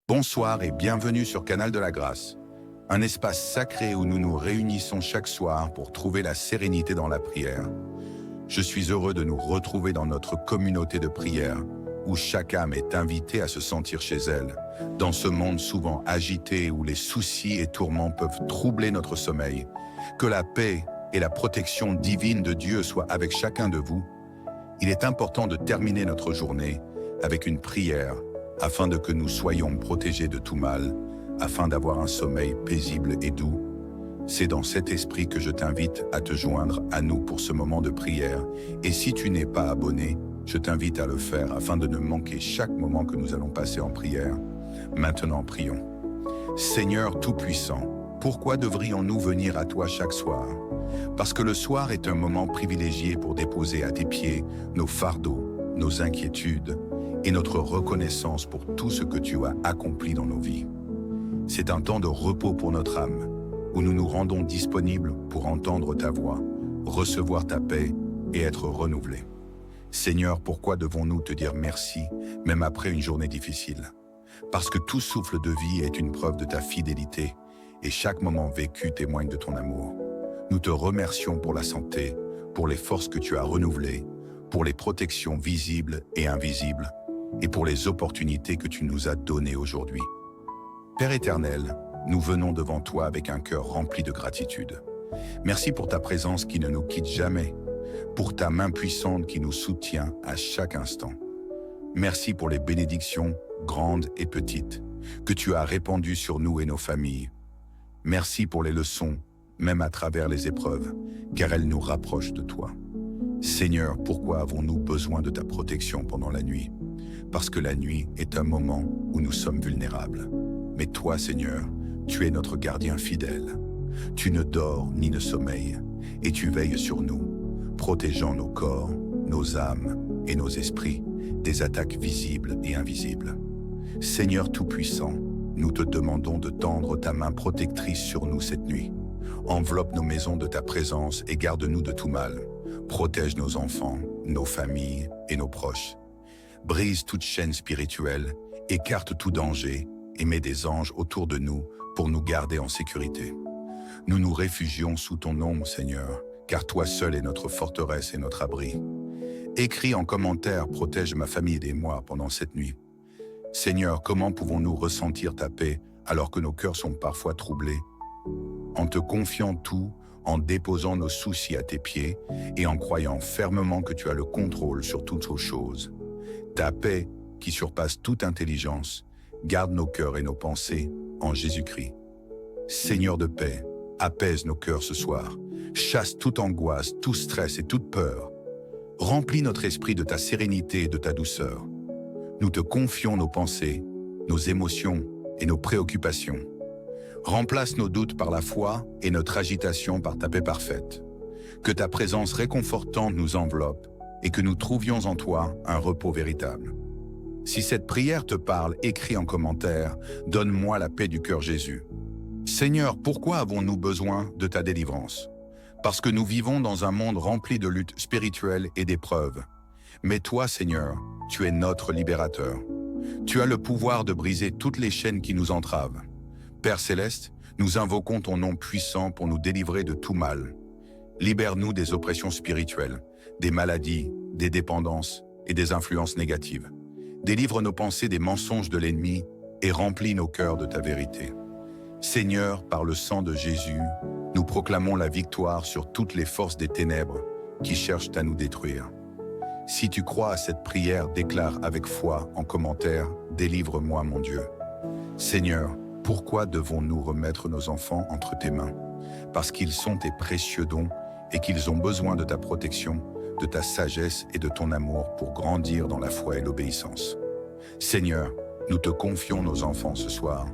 Bonsoir et bienvenue sur Canal de la Grâce, un espace sacré où nous nous réunissons chaque soir pour trouver la sérénité dans la prière. Je suis heureux de nous retrouver dans notre communauté de prière, où chaque âme est invitée à se sentir chez elle, dans ce monde souvent agité où les soucis et tourments peuvent troubler notre sommeil. Que la paix et la protection divine de Dieu soient avec chacun de vous. Il est important de terminer notre journée avec une prière, afin de que nous soyons protégés de tout mal, afin d'avoir un sommeil paisible et doux. C'est dans cet esprit que je t'invite à te joindre à nous pour ce moment de prière. Et si tu n'es pas abonné, je t'invite à le faire afin de ne manquer chaque moment que nous allons passer en prière. Maintenant, prions. Seigneur Tout-Puissant, pourquoi devrions-nous venir à toi chaque soir? Parce que le soir est un moment privilégié pour déposer à tes pieds nos fardeaux, nos inquiétudes et notre reconnaissance pour tout ce que tu as accompli dans nos vies. C'est un temps de repos pour notre âme, où nous nous rendons disponibles pour entendre ta voix, recevoir ta paix et être renouvelés. Seigneur, pourquoi devons-nous te dire merci, même après une journée difficile? Parce que tout souffle de vie est une preuve de ta fidélité, et chaque moment vécu témoigne de ton amour. Nous te remercions pour la santé, pour les forces que tu as renouvelées, pour les protections visibles et invisibles, et pour les opportunités que tu nous as données aujourd'hui. Père éternel, nous venons devant toi avec un cœur rempli de gratitude. Merci pour ta présence qui ne nous quitte jamais, pour ta main puissante qui nous soutient à chaque instant. Merci pour les bénédictions, grandes et petites, que tu as répandues sur nous et nos familles. Merci pour les leçons, même à travers les épreuves, car elles nous rapprochent de toi. Seigneur, pourquoi avons-nous besoin de ta protection pendant la nuit? Parce que la nuit est un moment où nous sommes vulnérables. Mais toi, Seigneur, tu es notre gardien fidèle. Tu ne dors ni ne sommeilles, et tu veilles sur nous, protégeant nos corps, nos âmes et nos esprits des attaques visibles et invisibles. Seigneur Tout-Puissant, nous te demandons de tendre ta main protectrice sur nous cette nuit. Enveloppe nos maisons de ta présence et garde-nous de tout mal. Protège nos enfants, nos familles et nos proches. Brise toute chaîne spirituelle, écarte tout danger et mets des anges autour de nous pour nous garder en sécurité. Nous nous réfugions sous ton ombre, Seigneur, car toi seul es notre forteresse et notre abri. Écris en commentaire, protège ma famille et moi pendant cette nuit. Seigneur, comment pouvons-nous ressentir ta paix alors que nos cœurs sont parfois troublés? En te confiant tout, en déposant nos soucis à tes pieds et en croyant fermement que tu as le contrôle sur toutes aux choses. Ta paix, qui surpasse toute intelligence, garde nos cœurs et nos pensées en Jésus-Christ. Seigneur de paix, apaise nos cœurs ce soir, chasse toute angoisse, tout stress et toute peur. Remplis notre esprit de ta sérénité et de ta douceur. Nous te confions nos pensées, nos émotions et nos préoccupations. Remplace nos doutes par la foi et notre agitation par ta paix parfaite. Que ta présence réconfortante nous enveloppe et que nous trouvions en toi un repos véritable. Si cette prière te parle, écris en commentaire « Donne-moi la paix du cœur Jésus ». Seigneur, pourquoi avons-nous besoin de ta délivrance? Parce que nous vivons dans un monde rempli de luttes spirituelles et d'épreuves. Mais toi, Seigneur, tu es notre libérateur. Tu as le pouvoir de briser toutes les chaînes qui nous entravent. Père Céleste, nous invoquons ton nom puissant pour nous délivrer de tout mal. Libère-nous des oppressions spirituelles, des maladies, des dépendances et des influences négatives. Délivre nos pensées des mensonges de l'ennemi et remplis nos cœurs de ta vérité. Seigneur, par le sang de Jésus, nous proclamons la victoire sur toutes les forces des ténèbres qui cherchent à nous détruire. Si tu crois à cette prière, déclare avec foi en commentaire « Délivre-moi, mon Dieu ». Seigneur, pourquoi devons-nous remettre nos enfants entre tes mains? Parce qu'ils sont tes précieux dons et qu'ils ont besoin de ta protection, de ta sagesse et de ton amour pour grandir dans la foi et l'obéissance. Seigneur, nous te confions nos enfants ce soir.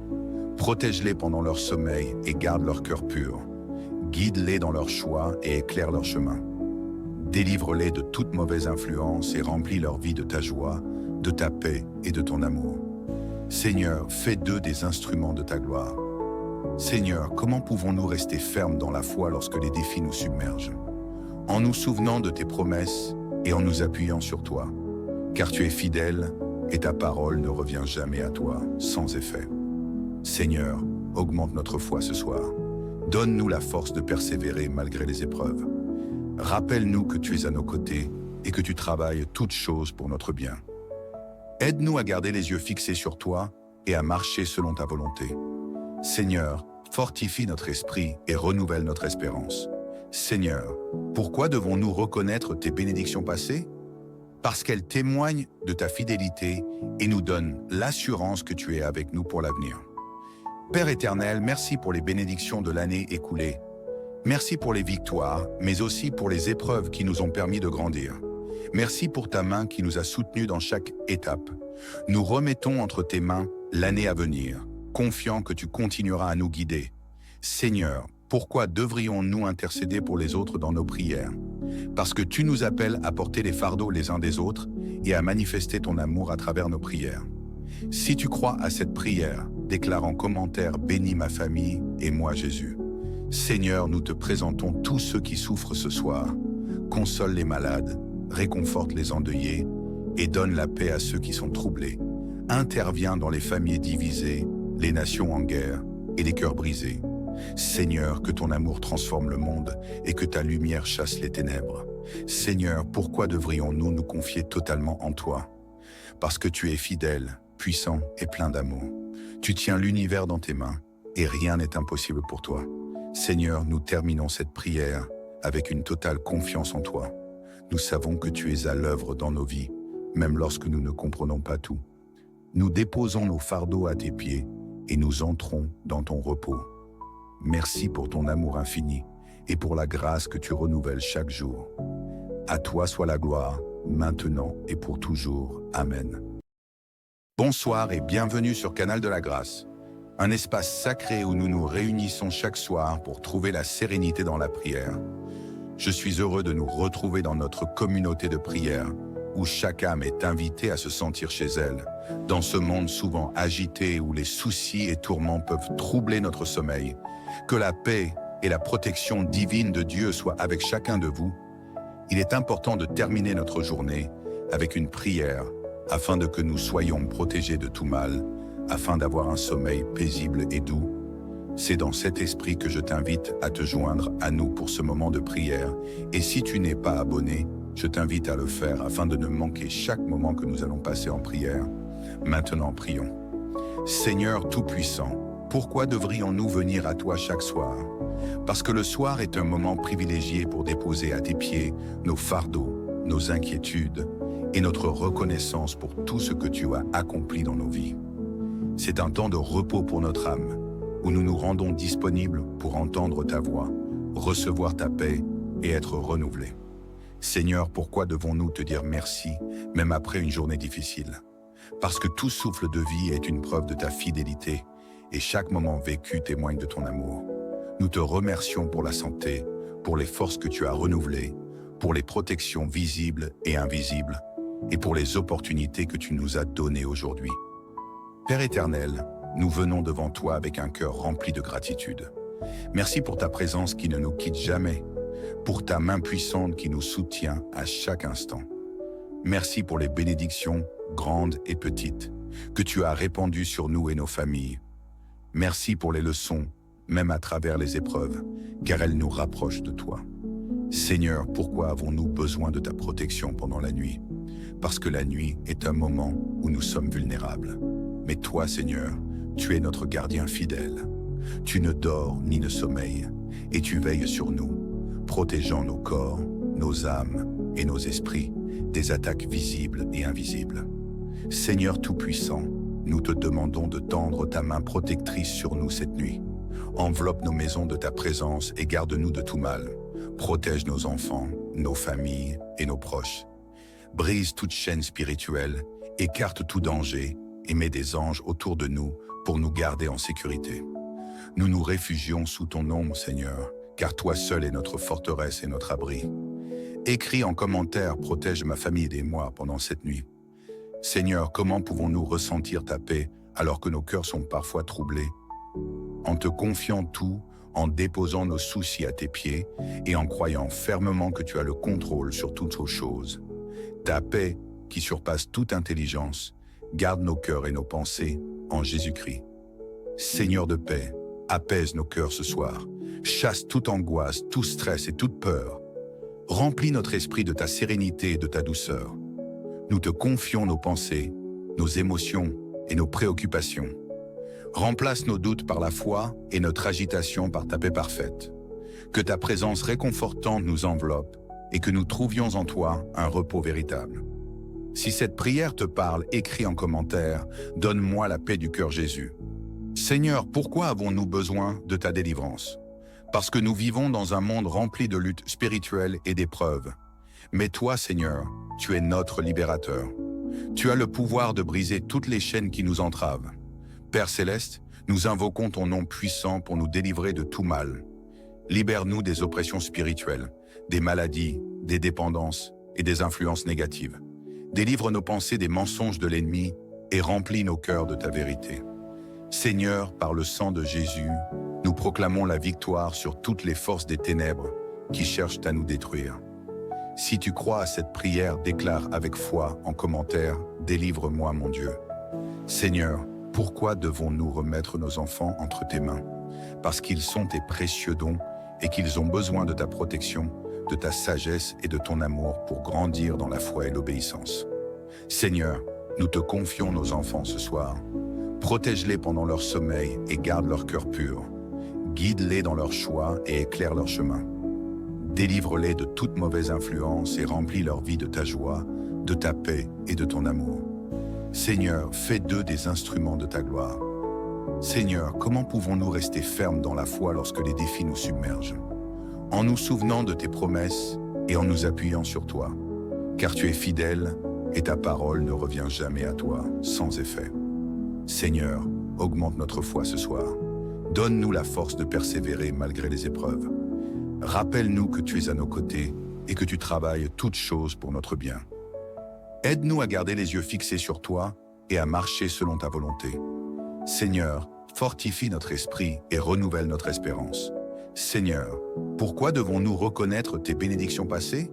Protège-les pendant leur sommeil et garde leur cœur pur. Guide-les dans leurs choix et éclaire leur chemin. Délivre-les de toute mauvaise influence et remplis leur vie de ta joie, de ta paix et de ton amour. Seigneur, fais d'eux des instruments de ta gloire. Seigneur, comment pouvons-nous rester fermes dans la foi lorsque les défis nous submergent? En nous souvenant de tes promesses et en nous appuyant sur toi. Car tu es fidèle, et ta parole ne revient jamais à toi sans effet. Seigneur, augmente notre foi ce soir. Donne-nous la force de persévérer malgré les épreuves. Rappelle-nous que tu es à nos côtés et que tu travailles toutes choses pour notre bien. Aide-nous à garder les yeux fixés sur toi et à marcher selon ta volonté. Seigneur, fortifie notre esprit et renouvelle notre espérance. Seigneur, pourquoi devons-nous reconnaître tes bénédictions passées? Parce qu'elles témoignent de ta fidélité et nous donnent l'assurance que tu es avec nous pour l'avenir. Père éternel, merci pour les bénédictions de l'année écoulée. Merci pour les victoires, mais aussi pour les épreuves qui nous ont permis de grandir. Merci pour ta main qui nous a soutenus dans chaque étape. Nous remettons entre tes mains l'année à venir, confiants que tu continueras à nous guider. Seigneur, pourquoi devrions-nous intercéder pour les autres dans nos prières? Parce que tu nous appelles à porter les fardeaux les uns des autres et à manifester ton amour à travers nos prières. Si tu crois à cette prière, déclare en commentaire « Bénis ma famille et moi Jésus ». Seigneur, nous te présentons tous ceux qui souffrent ce soir. Console les malades, réconforte les endeuillés et donne la paix à ceux qui sont troublés. Interviens dans les familles divisées, les nations en guerre et les cœurs brisés. Seigneur, que ton amour transforme le monde et que ta lumière chasse les ténèbres. Seigneur, pourquoi devrions-nous nous confier totalement en toi? Parce que tu es fidèle, puissant et plein d'amour. Tu tiens l'univers dans tes mains et rien n'est impossible pour toi. Seigneur, nous terminons cette prière avec une totale confiance en toi. Nous savons que tu es à l'œuvre dans nos vies, même lorsque nous ne comprenons pas tout. Nous déposons nos fardeaux à tes pieds et nous entrons dans ton repos. Merci pour ton amour infini et pour la grâce que tu renouvelles chaque jour. À toi soit la gloire, maintenant et pour toujours. Amen. Bonsoir et bienvenue sur Canal de la Grâce, un espace sacré où nous nous réunissons chaque soir pour trouver la sérénité dans la prière. Je suis heureux de nous retrouver dans notre communauté de prière, où chaque âme est invitée à se sentir chez elle, dans ce monde souvent agité où les soucis et tourments peuvent troubler notre sommeil. Que la paix et la protection divine de Dieu soient avec chacun de vous. Il est important de terminer notre journée avec une prière afin que nous soyons protégés de tout mal, afin d'avoir un sommeil paisible et doux. C'est dans cet esprit que je t'invite à te joindre à nous pour ce moment de prière. Et si tu n'es pas abonné, je t'invite à le faire afin de ne manquer chaque moment que nous allons passer en prière. Maintenant, prions. Seigneur Tout-Puissant, pourquoi devrions-nous venir à toi chaque soir? Parce que le soir est un moment privilégié pour déposer à tes pieds nos fardeaux, nos inquiétudes et notre reconnaissance pour tout ce que tu as accompli dans nos vies. C'est un temps de repos pour notre âme, où nous nous rendons disponibles pour entendre ta voix, recevoir ta paix et être renouvelés. Seigneur, pourquoi devons-nous te dire merci, même après une journée difficile? Parce que tout souffle de vie est une preuve de ta fidélité et chaque moment vécu témoigne de ton amour. Nous te remercions pour la santé, pour les forces que tu as renouvelées, pour les protections visibles et invisibles, et pour les opportunités que tu nous as données aujourd'hui. Père éternel, nous venons devant toi avec un cœur rempli de gratitude. Merci pour ta présence qui ne nous quitte jamais, pour ta main puissante qui nous soutient à chaque instant. Merci pour les bénédictions, grandes et petites, que tu as répandues sur nous et nos familles. Merci pour les leçons, même à travers les épreuves, car elles nous rapprochent de toi. Seigneur, pourquoi avons-nous besoin de ta protection pendant la nuit? Parce que la nuit est un moment où nous sommes vulnérables. Mais toi, Seigneur, tu es notre gardien fidèle. Tu ne dors ni ne sommeilles, et tu veilles sur nous, protégeant nos corps, nos âmes et nos esprits des attaques visibles et invisibles. Seigneur Tout-Puissant, nous te demandons de tendre ta main protectrice sur nous cette nuit. Enveloppe nos maisons de ta présence et garde-nous de tout mal. Protège nos enfants, nos familles et nos proches. Brise toute chaîne spirituelle, écarte tout danger et mets des anges autour de nous pour nous garder en sécurité. Nous nous réfugions sous ton ombre, Seigneur, car toi seul es notre forteresse et notre abri. Écris en commentaire « Protège ma famille et moi pendant cette nuit ». Seigneur, comment pouvons-nous ressentir ta paix alors que nos cœurs sont parfois troublés? En te confiant tout, en déposant nos soucis à tes pieds et en croyant fermement que tu as le contrôle sur toutes choses. Ta paix, qui surpasse toute intelligence, Garde nos cœurs et nos pensées en Jésus-Christ. Seigneur de paix, apaise nos cœurs ce soir. Chasse toute angoisse, tout stress et toute peur. Remplis notre esprit de ta sérénité et de ta douceur. Nous te confions nos pensées, nos émotions et nos préoccupations. Remplace nos doutes par la foi et notre agitation par ta paix parfaite. Que ta présence réconfortante nous enveloppe et que nous trouvions en toi un repos véritable. Si cette prière te parle, écris en commentaire « Donne-moi la paix du cœur Jésus ». Seigneur, pourquoi avons-nous besoin de ta délivrance? Parce que nous vivons dans un monde rempli de luttes spirituelles et d'épreuves. Mais toi, Seigneur, tu es notre libérateur. Tu as le pouvoir de briser toutes les chaînes qui nous entravent. Père Céleste, nous invoquons ton nom puissant pour nous délivrer de tout mal. Libère-nous des oppressions spirituelles, des maladies, des dépendances et des influences négatives. Délivre nos pensées des mensonges de l'ennemi et remplis nos cœurs de ta vérité. Seigneur, par le sang de Jésus, nous proclamons la victoire sur toutes les forces des ténèbres qui cherchent à nous détruire. Si tu crois à cette prière, déclare avec foi en commentaire « Délivre-moi mon Dieu ». Seigneur, pourquoi devons-nous remettre nos enfants entre tes mains? Parce qu'ils sont tes précieux dons et qu'ils ont besoin de ta protection, de ta sagesse et de ton amour pour grandir dans la foi et l'obéissance. Seigneur, nous te confions nos enfants ce soir. Protège-les pendant leur sommeil et garde leur cœur pur. Guide-les dans leurs choix et éclaire leur chemin. Délivre-les de toute mauvaise influence et remplis leur vie de ta joie, de ta paix et de ton amour. Seigneur, fais d'eux des instruments de ta gloire. Seigneur, comment pouvons-nous rester fermes dans la foi lorsque les défis nous submergent? En nous souvenant de tes promesses et en nous appuyant sur toi, car tu es fidèle et ta parole ne revient jamais à toi sans effet. Seigneur, augmente notre foi ce soir. Donne-nous la force de persévérer malgré les épreuves. Rappelle-nous que tu es à nos côtés et que tu travailles toutes choses pour notre bien. Aide-nous à garder les yeux fixés sur toi et à marcher selon ta volonté. Seigneur, fortifie notre esprit et renouvelle notre espérance. Seigneur, pourquoi devons-nous reconnaître tes bénédictions passées?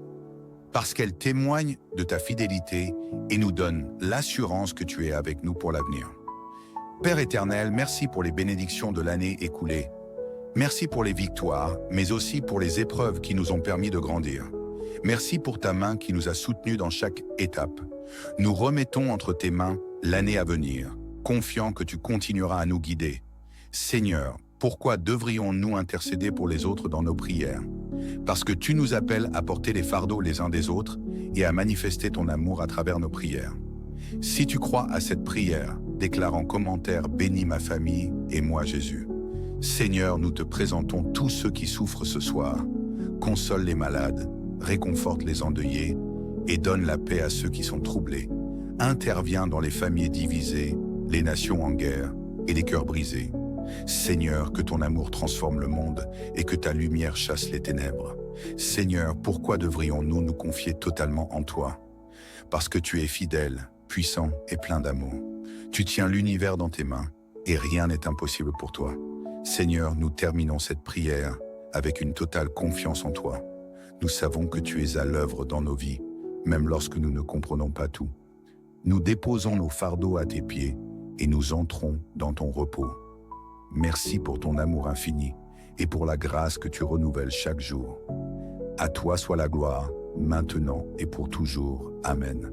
Parce qu'elles témoignent de ta fidélité et nous donnent l'assurance que tu es avec nous pour l'avenir. Père éternel, merci pour les bénédictions de l'année écoulée. Merci pour les victoires, mais aussi pour les épreuves qui nous ont permis de grandir. Merci pour ta main qui nous a soutenus dans chaque étape. Nous remettons entre tes mains l'année à venir, confiants que tu continueras à nous guider. Seigneur, pourquoi devrions-nous intercéder pour les autres dans nos prières? Parce que tu nous appelles à porter les fardeaux les uns des autres et à manifester ton amour à travers nos prières. Si tu crois à cette prière, déclare en commentaire « Bénis ma famille et moi Jésus ». Seigneur, nous te présentons tous ceux qui souffrent ce soir. Console les malades, réconforte les endeuillés et donne la paix à ceux qui sont troublés. Interviens dans les familles divisées, les nations en guerre et les cœurs brisés. Seigneur, que ton amour transforme le monde et que ta lumière chasse les ténèbres. Seigneur, pourquoi devrions-nous nous confier totalement en toi? Parce que tu es fidèle, puissant et plein d'amour. Tu tiens l'univers dans tes mains et rien n'est impossible pour toi. Seigneur, nous terminons cette prière avec une totale confiance en toi. Nous savons que tu es à l'œuvre dans nos vies, même lorsque nous ne comprenons pas tout. Nous déposons nos fardeaux à tes pieds et nous entrons dans ton repos. Merci pour ton amour infini et pour la grâce que tu renouvelles chaque jour. À toi soit la gloire, maintenant et pour toujours. Amen.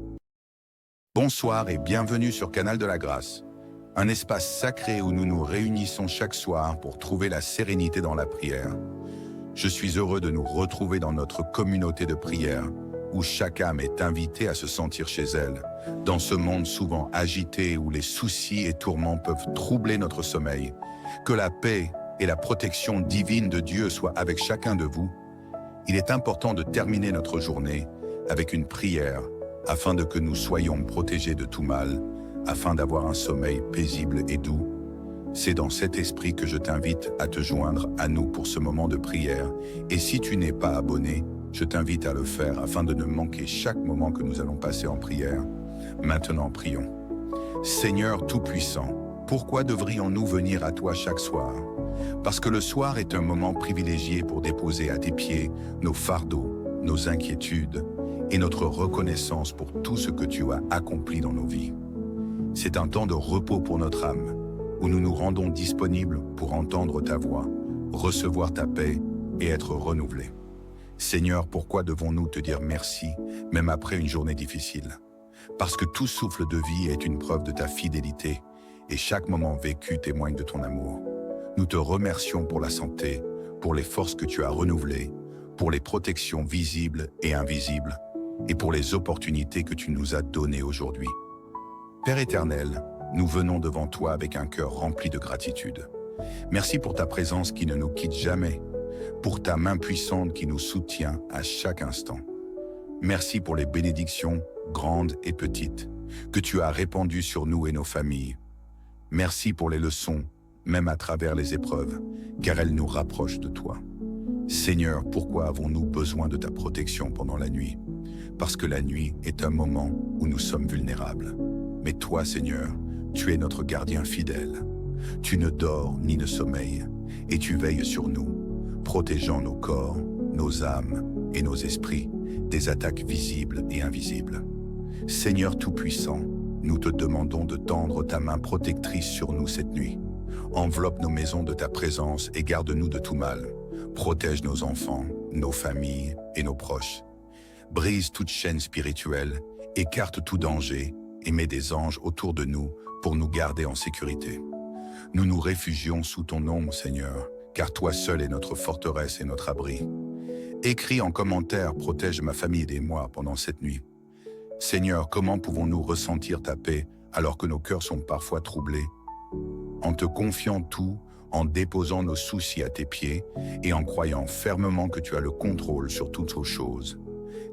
Bonsoir et bienvenue sur Canal de la Grâce, un espace sacré où nous nous réunissons chaque soir pour trouver la sérénité dans la prière. Je suis heureux de nous retrouver dans notre communauté de prière, où chaque âme est invitée à se sentir chez elle, dans ce monde souvent agité où les soucis et tourments peuvent troubler notre sommeil. Que la paix et la protection divine de Dieu soient avec chacun de vous. Il est important de terminer notre journée avec une prière afin de que nous soyons protégés de tout mal, afin d'avoir un sommeil paisible et doux. C'est dans cet esprit que je t'invite à te joindre à nous pour ce moment de prière. Et si tu n'es pas abonné, je t'invite à le faire afin de ne manquer chaque moment que nous allons passer en prière. Maintenant, prions. Seigneur Tout-Puissant, pourquoi devrions-nous venir à toi chaque soir? Parce que le soir est un moment privilégié pour déposer à tes pieds nos fardeaux, nos inquiétudes et notre reconnaissance pour tout ce que tu as accompli dans nos vies. C'est un temps de repos pour notre âme, où nous nous rendons disponibles pour entendre ta voix, recevoir ta paix et être renouvelés. Seigneur, pourquoi devons-nous te dire merci, même après une journée difficile? Parce que tout souffle de vie est une preuve de ta fidélité et chaque moment vécu témoigne de ton amour. Nous te remercions pour la santé, pour les forces que tu as renouvelées, pour les protections visibles et invisibles, et pour les opportunités que tu nous as données aujourd'hui. Père éternel, nous venons devant toi avec un cœur rempli de gratitude. Merci pour ta présence qui ne nous quitte jamais, pour ta main puissante qui nous soutient à chaque instant. Merci pour les bénédictions, grandes et petites, que tu as répandues sur nous et nos familles. Merci pour les leçons, même à travers les épreuves, car elles nous rapprochent de toi. Seigneur, pourquoi avons-nous besoin de ta protection pendant la nuit? Parce que la nuit est un moment où nous sommes vulnérables. Mais toi, Seigneur, tu es notre gardien fidèle. Tu ne dors ni ne sommeilles, et tu veilles sur nous, protégeant nos corps, nos âmes et nos esprits des attaques visibles et invisibles. Seigneur Tout-Puissant, nous te demandons de tendre ta main protectrice sur nous cette nuit. Enveloppe nos maisons de ta présence et garde-nous de tout mal. Protège nos enfants, nos familles et nos proches. Brise toute chaîne spirituelle, écarte tout danger et mets des anges autour de nous pour nous garder en sécurité. Nous nous réfugions sous ton ombre, Seigneur, car toi seul es notre forteresse et notre abri. Écris en commentaire, protège ma famille et moi pendant cette nuit. Seigneur, comment pouvons-nous ressentir ta paix alors que nos cœurs sont parfois troublés? En te confiant tout, en déposant nos soucis à tes pieds et en croyant fermement que tu as le contrôle sur toutes aux choses.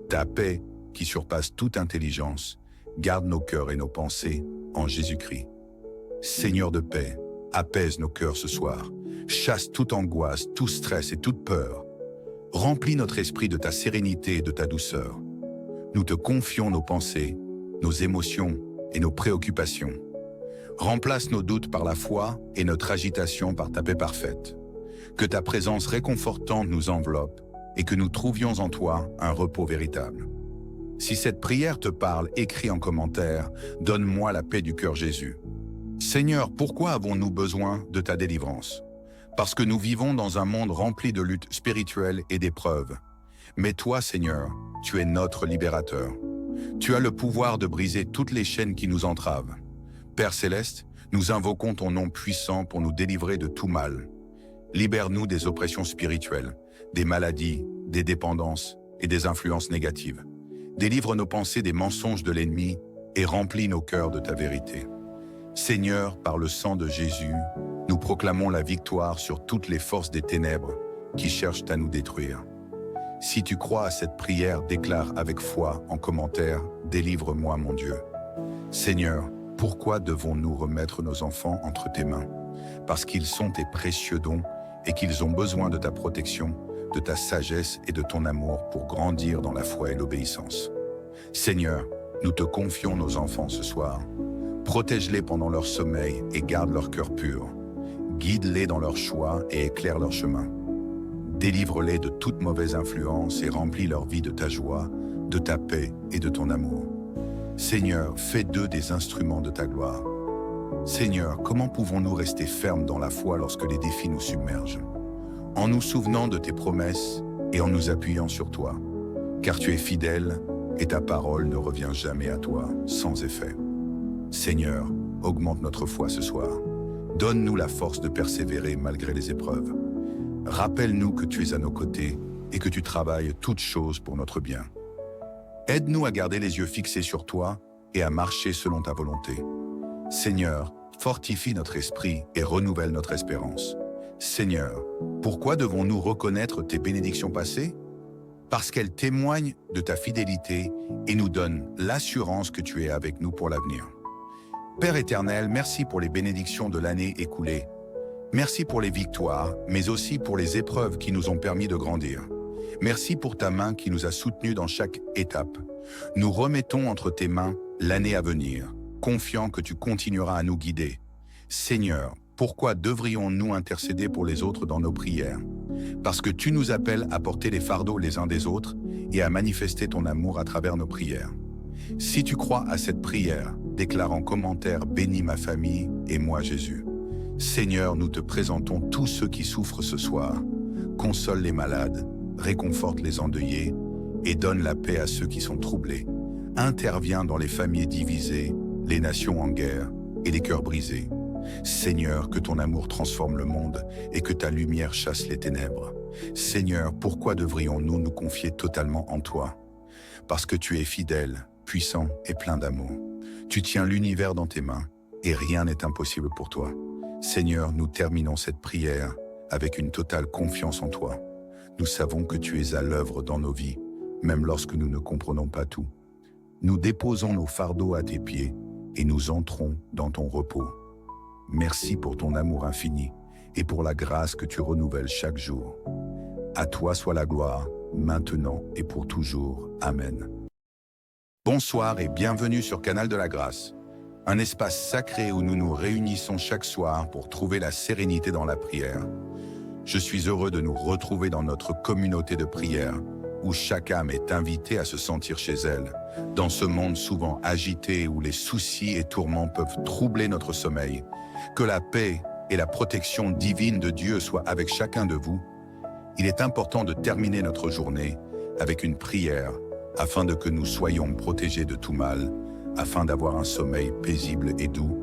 Ta paix, qui surpasse toute intelligence, garde nos cœurs et nos pensées en Jésus-Christ. Seigneur de paix, apaise nos cœurs ce soir, chasse toute angoisse, tout stress et toute peur. Remplis notre esprit de ta sérénité et de ta douceur. Nous te confions nos pensées, nos émotions et nos préoccupations. Remplace nos doutes par la foi et notre agitation par ta paix parfaite. Que ta présence réconfortante nous enveloppe et que nous trouvions en toi un repos véritable. Si cette prière te parle, écris en commentaire « Donne-moi la paix du cœur Jésus ». Seigneur, pourquoi avons-nous besoin de ta délivrance? Parce que nous vivons dans un monde rempli de luttes spirituelles et d'épreuves. Mais toi, Seigneur, tu es notre libérateur. Tu as le pouvoir de briser toutes les chaînes qui nous entravent. Père Céleste, nous invoquons ton nom puissant pour nous délivrer de tout mal. Libère-nous des oppressions spirituelles, des maladies, des dépendances et des influences négatives. Délivre nos pensées des mensonges de l'ennemi et remplis nos cœurs de ta vérité. Seigneur, par le sang de Jésus, nous proclamons la victoire sur toutes les forces des ténèbres qui cherchent à nous détruire. Si tu crois à cette prière, déclare avec foi en commentaire « Délivre-moi, mon Dieu ». Seigneur, pourquoi devons-nous remettre nos enfants entre tes mains? Parce qu'ils sont tes précieux dons et qu'ils ont besoin de ta protection, de ta sagesse et de ton amour pour grandir dans la foi et l'obéissance. Seigneur, nous te confions nos enfants ce soir. Protège-les pendant leur sommeil et garde leur cœur pur. Guide-les dans leurs choix et éclaire leur chemin. Délivre-les de toute mauvaise influence et remplis leur vie de ta joie, de ta paix et de ton amour. Seigneur, fais d'eux des instruments de ta gloire. Seigneur, comment pouvons-nous rester fermes dans la foi lorsque les défis nous submergent? En nous souvenant de tes promesses et en nous appuyant sur toi, car tu es fidèle et ta parole ne revient jamais à toi sans effet. Seigneur, augmente notre foi ce soir. Donne-nous la force de persévérer malgré les épreuves. Rappelle-nous que tu es à nos côtés et que tu travailles toutes choses pour notre bien. Aide-nous à garder les yeux fixés sur toi et à marcher selon ta volonté. Seigneur, fortifie notre esprit et renouvelle notre espérance. Seigneur, pourquoi devons-nous reconnaître tes bénédictions passées? Parce qu'elles témoignent de ta fidélité et nous donnent l'assurance que tu es avec nous pour l'avenir. Père éternel, merci pour les bénédictions de l'année écoulée. Merci pour les victoires, mais aussi pour les épreuves qui nous ont permis de grandir. Merci pour ta main qui nous a soutenus dans chaque étape. Nous remettons entre tes mains l'année à venir, confiants que tu continueras à nous guider. Seigneur, pourquoi devrions-nous intercéder pour les autres dans nos prières? Parce que tu nous appelles à porter les fardeaux les uns des autres et à manifester ton amour à travers nos prières. Si tu crois à cette prière, déclare en commentaire « Bénis ma famille et moi Jésus ». Seigneur, nous te présentons tous ceux qui souffrent ce soir. Console les malades, réconforte les endeuillés et donne la paix à ceux qui sont troublés. Interviens dans les familles divisées, les nations en guerre et les cœurs brisés. Seigneur, que ton amour transforme le monde et que ta lumière chasse les ténèbres. Seigneur, pourquoi devrions-nous nous confier totalement en toi? Parce que tu es fidèle, puissant et plein d'amour. Tu tiens l'univers dans tes mains et rien n'est impossible pour toi. Seigneur, nous terminons cette prière avec une totale confiance en toi. Nous savons que tu es à l'œuvre dans nos vies, même lorsque nous ne comprenons pas tout. Nous déposons nos fardeaux à tes pieds et nous entrons dans ton repos. Merci pour ton amour infini et pour la grâce que tu renouvelles chaque jour. À toi soit la gloire, maintenant et pour toujours. Amen. Bonsoir et bienvenue sur Canal de la Grâce, un espace sacré où nous nous réunissons chaque soir pour trouver la sérénité dans la prière. Je suis heureux de nous retrouver dans notre communauté de prière, où chaque âme est invitée à se sentir chez elle, dans ce monde souvent agité où les soucis et tourments peuvent troubler notre sommeil. Que la paix et la protection divine de Dieu soient avec chacun de vous. Il est important de terminer notre journée avec une prière afin que nous soyons protégés de tout mal, afin d'avoir un sommeil paisible et doux.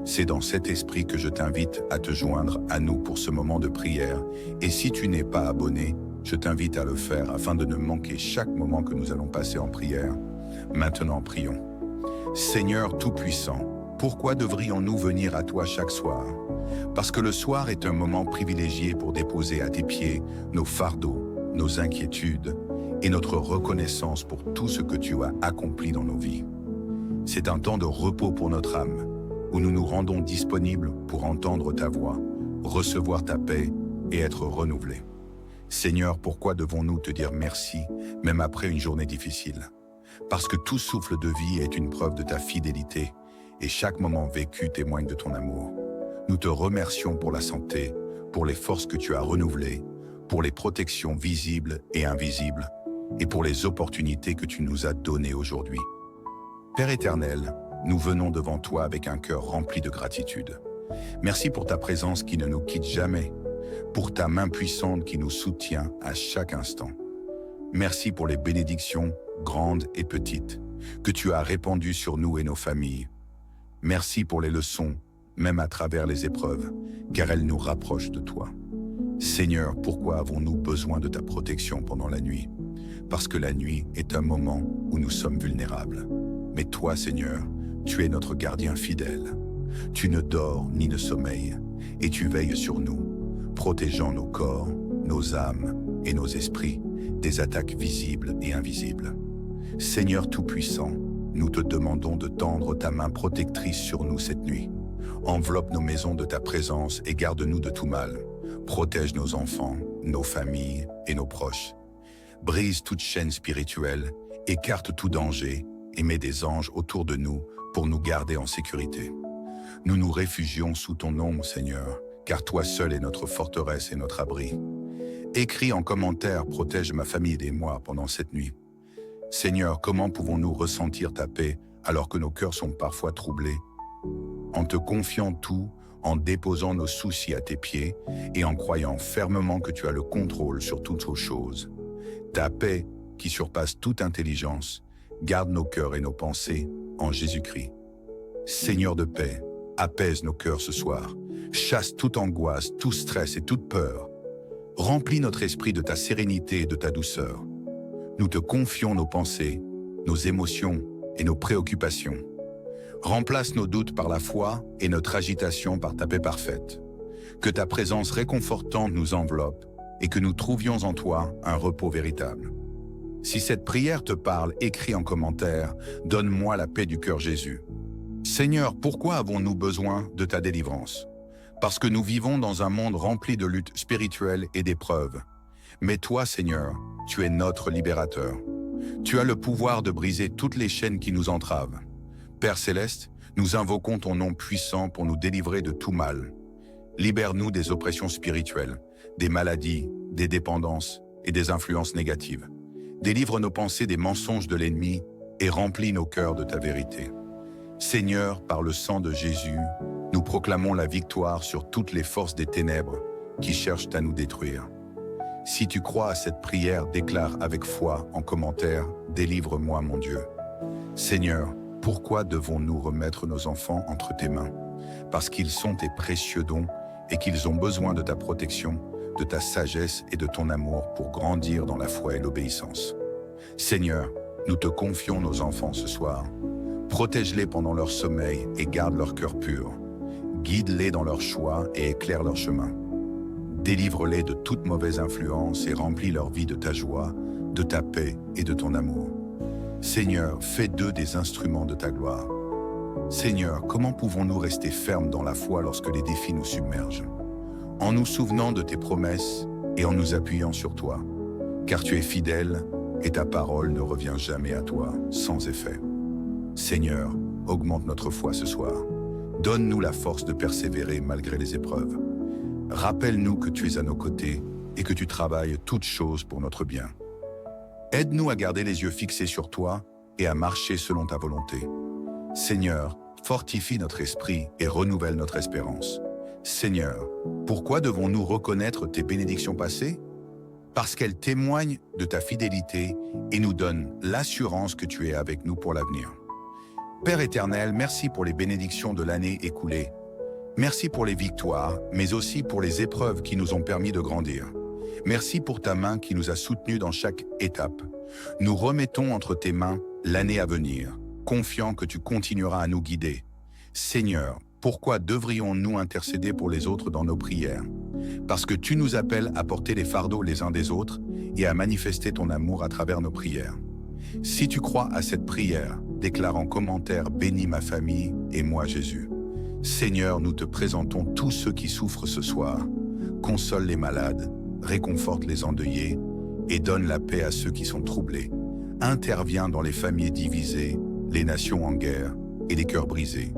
C'est dans cet esprit que je t'invite à te joindre à nous pour ce moment de prière. Et si tu n'es pas abonné, je t'invite à le faire afin de ne manquer chaque moment que nous allons passer en prière. Maintenant, prions. Seigneur Tout-Puissant, pourquoi devrions-nous venir à toi chaque soir? Parce que le soir est un moment privilégié pour déposer à tes pieds nos fardeaux, nos inquiétudes et notre reconnaissance pour tout ce que tu as accompli dans nos vies. C'est un temps de repos pour notre âme, où nous nous rendons disponibles pour entendre ta voix, recevoir ta paix et être renouvelés. Seigneur, pourquoi devons-nous te dire merci, même après une journée difficile? Parce que tout souffle de vie est une preuve de ta fidélité, et chaque moment vécu témoigne de ton amour. Nous te remercions pour la santé, pour les forces que tu as renouvelées, pour les protections visibles et invisibles, et pour les opportunités que tu nous as données aujourd'hui. Père éternel, nous venons devant toi avec un cœur rempli de gratitude. Merci pour ta présence qui ne nous quitte jamais, pour ta main puissante qui nous soutient à chaque instant. Merci pour les bénédictions, grandes et petites, que tu as répandues sur nous et nos familles. Merci pour les leçons, même à travers les épreuves, car elles nous rapprochent de toi. Seigneur, pourquoi avons-nous besoin de ta protection pendant la nuit? Parce que la nuit est un moment où nous sommes vulnérables. Mais toi, Seigneur, tu es notre gardien fidèle. Tu ne dors ni ne sommeilles, et tu veilles sur nous, protégeant nos corps, nos âmes et nos esprits des attaques visibles et invisibles. Seigneur Tout-Puissant, nous te demandons de tendre ta main protectrice sur nous cette nuit. Enveloppe nos maisons de ta présence et garde-nous de tout mal. Protège nos enfants, nos familles et nos proches. Brise toute chaîne spirituelle, écarte tout danger et mets des anges autour de nous pour nous garder en sécurité. Nous nous réfugions sous ton ombre, Seigneur, car toi seul es notre forteresse et notre abri. Écris en commentaire, protège ma famille et moi pendant cette nuit. Seigneur, comment pouvons-nous ressentir ta paix alors que nos cœurs sont parfois troublés? En te confiant tout, en déposant nos soucis à tes pieds et en croyant fermement que tu as le contrôle sur toutes choses. Ta paix, qui surpasse toute intelligence, garde nos cœurs et nos pensées en Jésus-Christ. Seigneur de paix, apaise nos cœurs ce soir, chasse toute angoisse, tout stress et toute peur. Remplis notre esprit de ta sérénité et de ta douceur. Nous te confions nos pensées, nos émotions et nos préoccupations. Remplace nos doutes par la foi et notre agitation par ta paix parfaite. Que ta présence réconfortante nous enveloppe et que nous trouvions en toi un repos véritable. Si cette prière te parle, écris en commentaire « Donne-moi la paix du cœur Jésus ». Seigneur, pourquoi avons-nous besoin de ta délivrance? Parce que nous vivons dans un monde rempli de luttes spirituelles et d'épreuves. Mais toi, Seigneur, tu es notre libérateur. Tu as le pouvoir de briser toutes les chaînes qui nous entravent. Père Céleste, nous invoquons ton nom puissant pour nous délivrer de tout mal. Libère-nous des oppressions spirituelles, des maladies, des dépendances et des influences négatives. Délivre nos pensées des mensonges de l'ennemi et remplis nos cœurs de ta vérité. Seigneur, par le sang de Jésus, nous proclamons la victoire sur toutes les forces des ténèbres qui cherchent à nous détruire. Si tu crois à cette prière, déclare avec foi en commentaire « Délivre-moi, mon Dieu ». Seigneur, pourquoi devons-nous remettre nos enfants entre tes mains? Parce qu'ils sont tes précieux dons et qu'ils ont besoin de ta protection, de ta sagesse et de ton amour pour grandir dans la foi et l'obéissance. Seigneur, nous te confions nos enfants ce soir. Protège-les pendant leur sommeil et garde leur cœur pur. Guide-les dans leurs choix et éclaire leur chemin. Délivre-les de toute mauvaise influence et remplis leur vie de ta joie, de ta paix et de ton amour. Seigneur, fais d'eux des instruments de ta gloire. Seigneur, comment pouvons-nous rester fermes dans la foi lorsque les défis nous submergent? En nous souvenant de tes promesses et en nous appuyant sur toi, car tu es fidèle et ta parole ne revient jamais à toi sans effet. Seigneur, augmente notre foi ce soir. Donne-nous la force de persévérer malgré les épreuves. Rappelle-nous que tu es à nos côtés et que tu travailles toutes choses pour notre bien. Aide-nous à garder les yeux fixés sur toi et à marcher selon ta volonté. Seigneur, fortifie notre esprit et renouvelle notre espérance. Seigneur, pourquoi devons-nous reconnaître tes bénédictions passées? Parce qu'elles témoignent de ta fidélité et nous donnent l'assurance que tu es avec nous pour l'avenir. Père éternel, merci pour les bénédictions de l'année écoulée. Merci pour les victoires, mais aussi pour les épreuves qui nous ont permis de grandir. Merci pour ta main qui nous a soutenus dans chaque étape. Nous remettons entre tes mains l'année à venir, confiants que tu continueras à nous guider. Seigneur, pourquoi devrions-nous intercéder pour les autres dans nos prières? Parce que tu nous appelles à porter les fardeaux les uns des autres et à manifester ton amour à travers nos prières. Si tu crois à cette prière, déclare en commentaire « Bénis ma famille et moi Jésus ». Seigneur, nous te présentons tous ceux qui souffrent ce soir. Console les malades, réconforte les endeuillés et donne la paix à ceux qui sont troublés. Interviens dans les familles divisées, les nations en guerre et les cœurs brisés.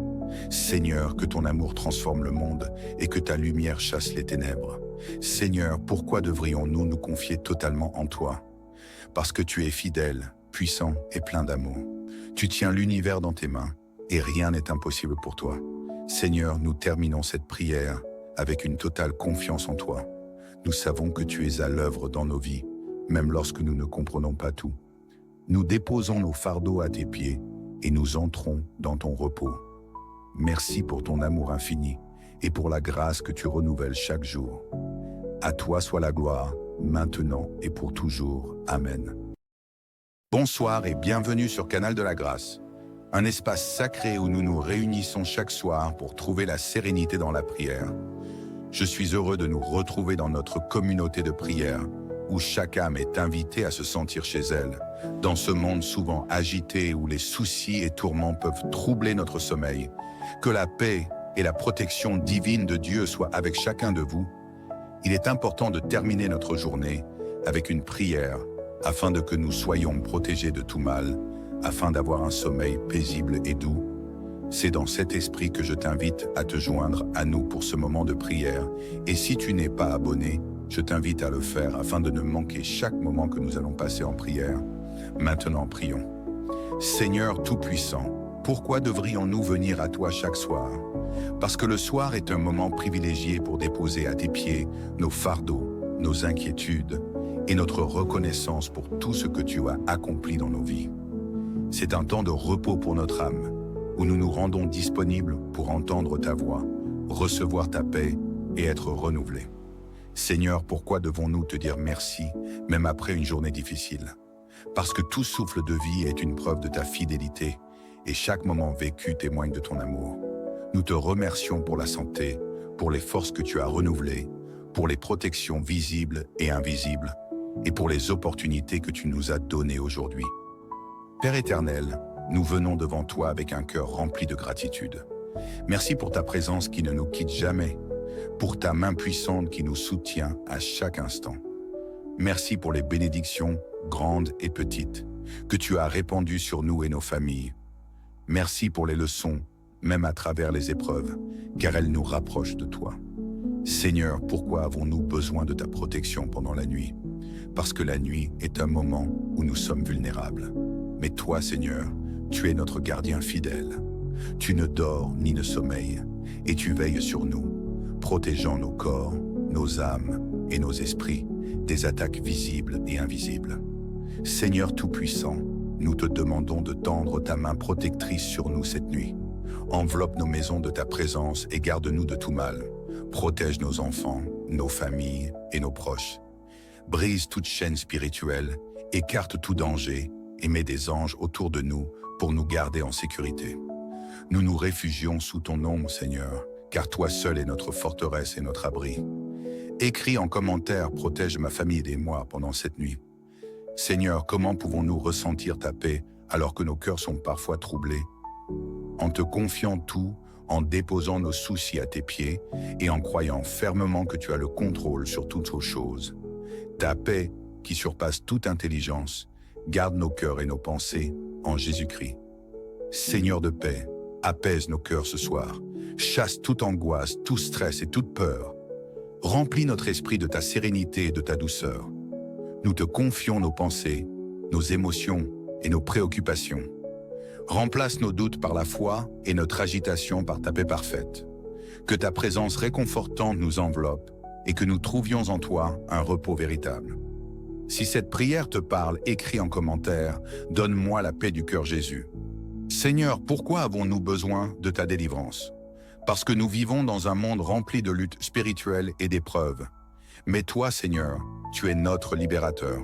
Seigneur, que ton amour transforme le monde et que ta lumière chasse les ténèbres. Seigneur, pourquoi devrions-nous nous confier totalement en toi? Parce que tu es fidèle, puissant et plein d'amour. Tu tiens l'univers dans tes mains et rien n'est impossible pour toi. Seigneur, nous terminons cette prière avec une totale confiance en toi. Nous savons que tu es à l'œuvre dans nos vies, même lorsque nous ne comprenons pas tout. Nous déposons nos fardeaux à tes pieds et nous entrons dans ton repos. Merci pour ton amour infini et pour la grâce que tu renouvelles chaque jour. À toi soit la gloire, maintenant et pour toujours. Amen. Bonsoir et bienvenue sur Canal de la Grâce, un espace sacré où nous nous réunissons chaque soir pour trouver la sérénité dans la prière. Je suis heureux de nous retrouver dans notre communauté de prière, où chaque âme est invitée à se sentir chez elle, dans ce monde souvent agité où les soucis et tourments peuvent troubler notre sommeil. Que la paix et la protection divine de Dieu soient avec chacun de vous. Il est important de terminer notre journée avec une prière afin que nous soyons protégés de tout mal, afin d'avoir un sommeil paisible et doux. C'est dans cet esprit que je t'invite à te joindre à nous pour ce moment de prière. Et si tu n'es pas abonné, je t'invite à le faire afin de ne manquer chaque moment que nous allons passer en prière. Maintenant, prions. Seigneur Tout-Puissant, pourquoi devrions-nous venir à toi chaque soir? Parce que le soir est un moment privilégié pour déposer à tes pieds nos fardeaux, nos inquiétudes et notre reconnaissance pour tout ce que tu as accompli dans nos vies. C'est un temps de repos pour notre âme, où nous nous rendons disponibles pour entendre ta voix, recevoir ta paix et être renouvelés. Seigneur, pourquoi devons-nous te dire merci, même après une journée difficile? Parce que tout souffle de vie est une preuve de ta fidélité et chaque moment vécu témoigne de ton amour. Nous te remercions pour la santé, pour les forces que tu as renouvelées, pour les protections visibles et invisibles, et pour les opportunités que tu nous as données aujourd'hui. Père éternel, nous venons devant toi avec un cœur rempli de gratitude. Merci pour ta présence qui ne nous quitte jamais, pour ta main puissante qui nous soutient à chaque instant. Merci pour les bénédictions, grandes et petites, que tu as répandues sur nous et nos familles. Merci pour les leçons, même à travers les épreuves, car elles nous rapprochent de toi. Seigneur, pourquoi avons-nous besoin de ta protection pendant la nuit? Parce que la nuit est un moment où nous sommes vulnérables. Mais toi, Seigneur, tu es notre gardien fidèle. Tu ne dors ni ne sommeilles, et tu veilles sur nous, protégeant nos corps, nos âmes et nos esprits des attaques visibles et invisibles. Seigneur Tout-Puissant, nous te demandons de tendre ta main protectrice sur nous cette nuit. Enveloppe nos maisons de ta présence et garde-nous de tout mal. Protège nos enfants, nos familles et nos proches. Brise toute chaîne spirituelle, écarte tout danger et mets des anges autour de nous pour nous garder en sécurité. Nous nous réfugions sous ton ombre, Seigneur, car toi seul es notre forteresse et notre abri. Écris en commentaire, protège ma famille et moi pendant cette nuit. Seigneur, comment pouvons-nous ressentir ta paix alors que nos cœurs sont parfois troublés? En te confiant tout, en déposant nos soucis à tes pieds et en croyant fermement que tu as le contrôle sur toutes aux choses. Ta paix, qui surpasse toute intelligence, garde nos cœurs et nos pensées en Jésus-Christ. Seigneur de paix, apaise nos cœurs ce soir, chasse toute angoisse, tout stress et toute peur. Remplis notre esprit de ta sérénité et de ta douceur. Nous te confions nos pensées, nos émotions et nos préoccupations. Remplace nos doutes par la foi et notre agitation par ta paix parfaite. Que ta présence réconfortante nous enveloppe et que nous trouvions en toi un repos véritable. Si cette prière te parle, écris en commentaire « Donne-moi la paix du cœur Jésus ». Seigneur, pourquoi avons-nous besoin de ta délivrance? Parce que nous vivons dans un monde rempli de luttes spirituelles et d'épreuves. Mais toi, Seigneur, tu es notre libérateur.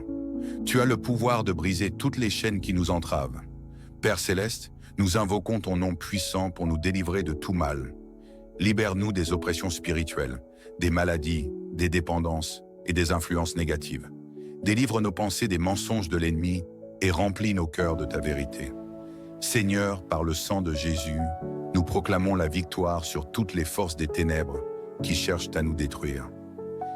Tu as le pouvoir de briser toutes les chaînes qui nous entravent. Père Céleste, nous invoquons ton nom puissant pour nous délivrer de tout mal. Libère-nous des oppressions spirituelles, des maladies, des dépendances et des influences négatives. Délivre nos pensées des mensonges de l'ennemi et remplis nos cœurs de ta vérité. Seigneur, par le sang de Jésus, nous proclamons la victoire sur toutes les forces des ténèbres qui cherchent à nous détruire.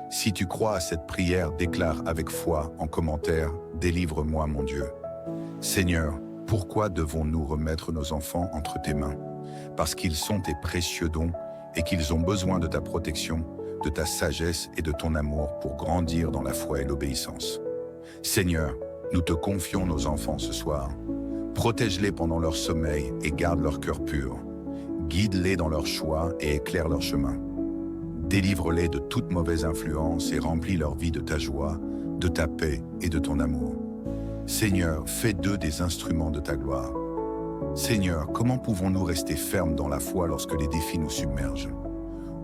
Si tu crois à cette prière, déclare avec foi en commentaire « Délivre-moi, mon Dieu ». Seigneur, pourquoi devons-nous remettre nos enfants entre tes mains? Parce qu'ils sont tes précieux dons et qu'ils ont besoin de ta protection, de ta sagesse et de ton amour pour grandir dans la foi et l'obéissance. Seigneur, nous te confions nos enfants ce soir. Protège-les pendant leur sommeil et garde leur cœur pur. Guide-les dans leurs choix et éclaire leur chemin. Délivre-les de toute mauvaise influence et remplis leur vie de ta joie, de ta paix et de ton amour. Seigneur, fais d'eux des instruments de ta gloire. Seigneur, comment pouvons-nous rester fermes dans la foi lorsque les défis nous submergent?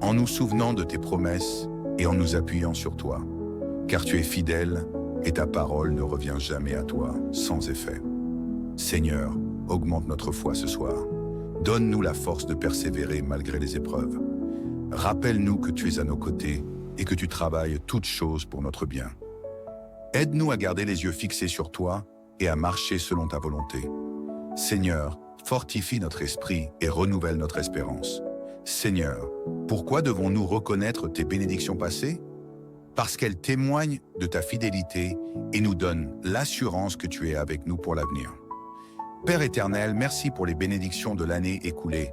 En nous souvenant de tes promesses et en nous appuyant sur toi, car tu es fidèle et ta parole ne revient jamais à toi sans effet. Seigneur, augmente notre foi ce soir. Donne-nous la force de persévérer malgré les épreuves. Rappelle-nous que tu es à nos côtés et que tu travailles toutes choses pour notre bien. Aide-nous à garder les yeux fixés sur toi et à marcher selon ta volonté. Seigneur, fortifie notre esprit et renouvelle notre espérance. Seigneur, pourquoi devons-nous reconnaître tes bénédictions passées? Parce qu'elles témoignent de ta fidélité et nous donnent l'assurance que tu es avec nous pour l'avenir. Père éternel, merci pour les bénédictions de l'année écoulée.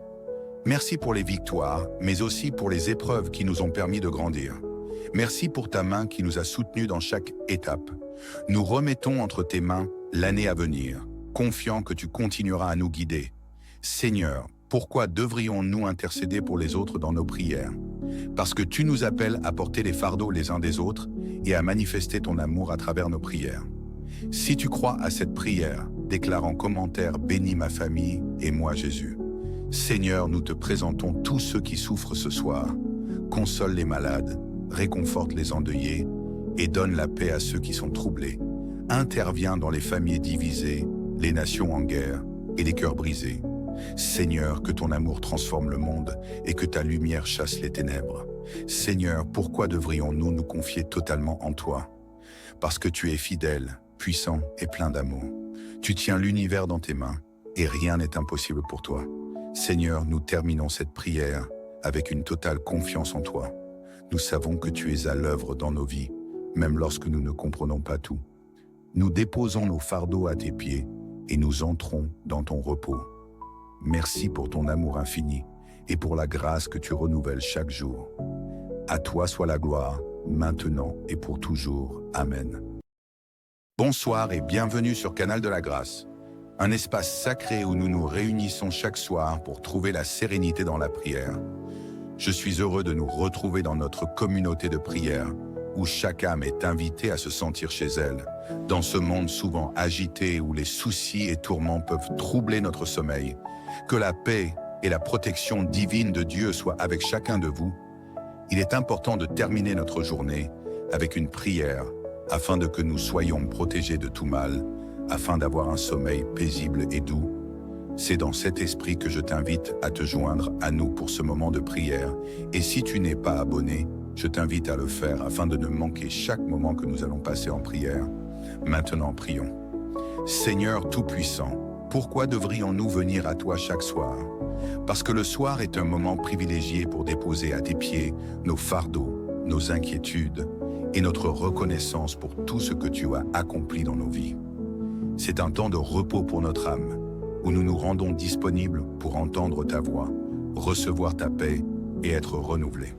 Merci pour les victoires, mais aussi pour les épreuves qui nous ont permis de grandir. Merci pour ta main qui nous a soutenus dans chaque étape. Nous remettons entre tes mains l'année à venir, confiants que tu continueras à nous guider. Seigneur, pourquoi devrions-nous intercéder pour les autres dans nos prières? Parce que tu nous appelles à porter les fardeaux les uns des autres et à manifester ton amour à travers nos prières. Si tu crois à cette prière, déclare en commentaire « Bénis ma famille et moi Jésus ». Seigneur, nous te présentons tous ceux qui souffrent ce soir. Console les malades, réconforte les endeuillés et donne la paix à ceux qui sont troublés. Interviens dans les familles divisées, les nations en guerre et les cœurs brisés. Seigneur, que ton amour transforme le monde et que ta lumière chasse les ténèbres. Seigneur, pourquoi devrions-nous nous confier totalement en toi? Parce que tu es fidèle, puissant et plein d'amour. Tu tiens l'univers dans tes mains et rien n'est impossible pour toi. Seigneur, nous terminons cette prière avec une totale confiance en toi. Nous savons que tu es à l'œuvre dans nos vies, même lorsque nous ne comprenons pas tout. Nous déposons nos fardeaux à tes pieds et nous entrons dans ton repos. Merci pour ton amour infini et pour la grâce que tu renouvelles chaque jour. À toi soit la gloire, maintenant et pour toujours. Amen. Bonsoir et bienvenue sur Canal de la Grâce. un espace sacré où nous nous réunissons chaque soir pour trouver la sérénité dans la prière. Je suis heureux de nous retrouver dans notre communauté de prière, où chaque âme est invitée à se sentir chez elle, dans ce monde souvent agité où les soucis et tourments peuvent troubler notre sommeil. Que la paix et la protection divine de Dieu soient avec chacun de vous. Il est important de terminer notre journée avec une prière afin de que nous soyons protégés de tout mal, afin d'avoir un sommeil paisible et doux. C'est dans cet esprit que je t'invite à te joindre à nous pour ce moment de prière. Et si tu n'es pas abonné, je t'invite à le faire afin de ne manquer chaque moment que nous allons passer en prière. Maintenant, prions. Seigneur Tout-Puissant, pourquoi devrions-nous venir à toi chaque soir? Parce que le soir est un moment privilégié pour déposer à tes pieds nos fardeaux, nos inquiétudes et notre reconnaissance pour tout ce que tu as accompli dans nos vies. C'est un temps de repos pour notre âme, où nous nous rendons disponibles pour entendre ta voix, recevoir ta paix et être renouvelés.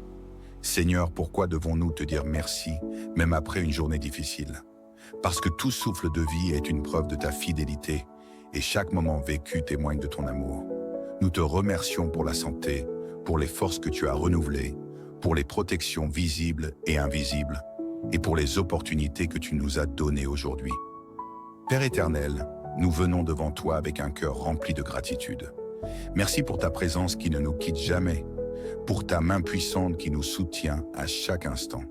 Seigneur, pourquoi devons-nous te dire merci, même après une journée difficile? Parce que tout souffle de vie est une preuve de ta fidélité, et chaque moment vécu témoigne de ton amour. Nous te remercions pour la santé, pour les forces que tu as renouvelées, pour les protections visibles et invisibles, et pour les opportunités que tu nous as données aujourd'hui. Père éternel, nous venons devant toi avec un cœur rempli de gratitude. Merci pour ta présence qui ne nous quitte jamais, pour ta main puissante qui nous soutient à chaque instant.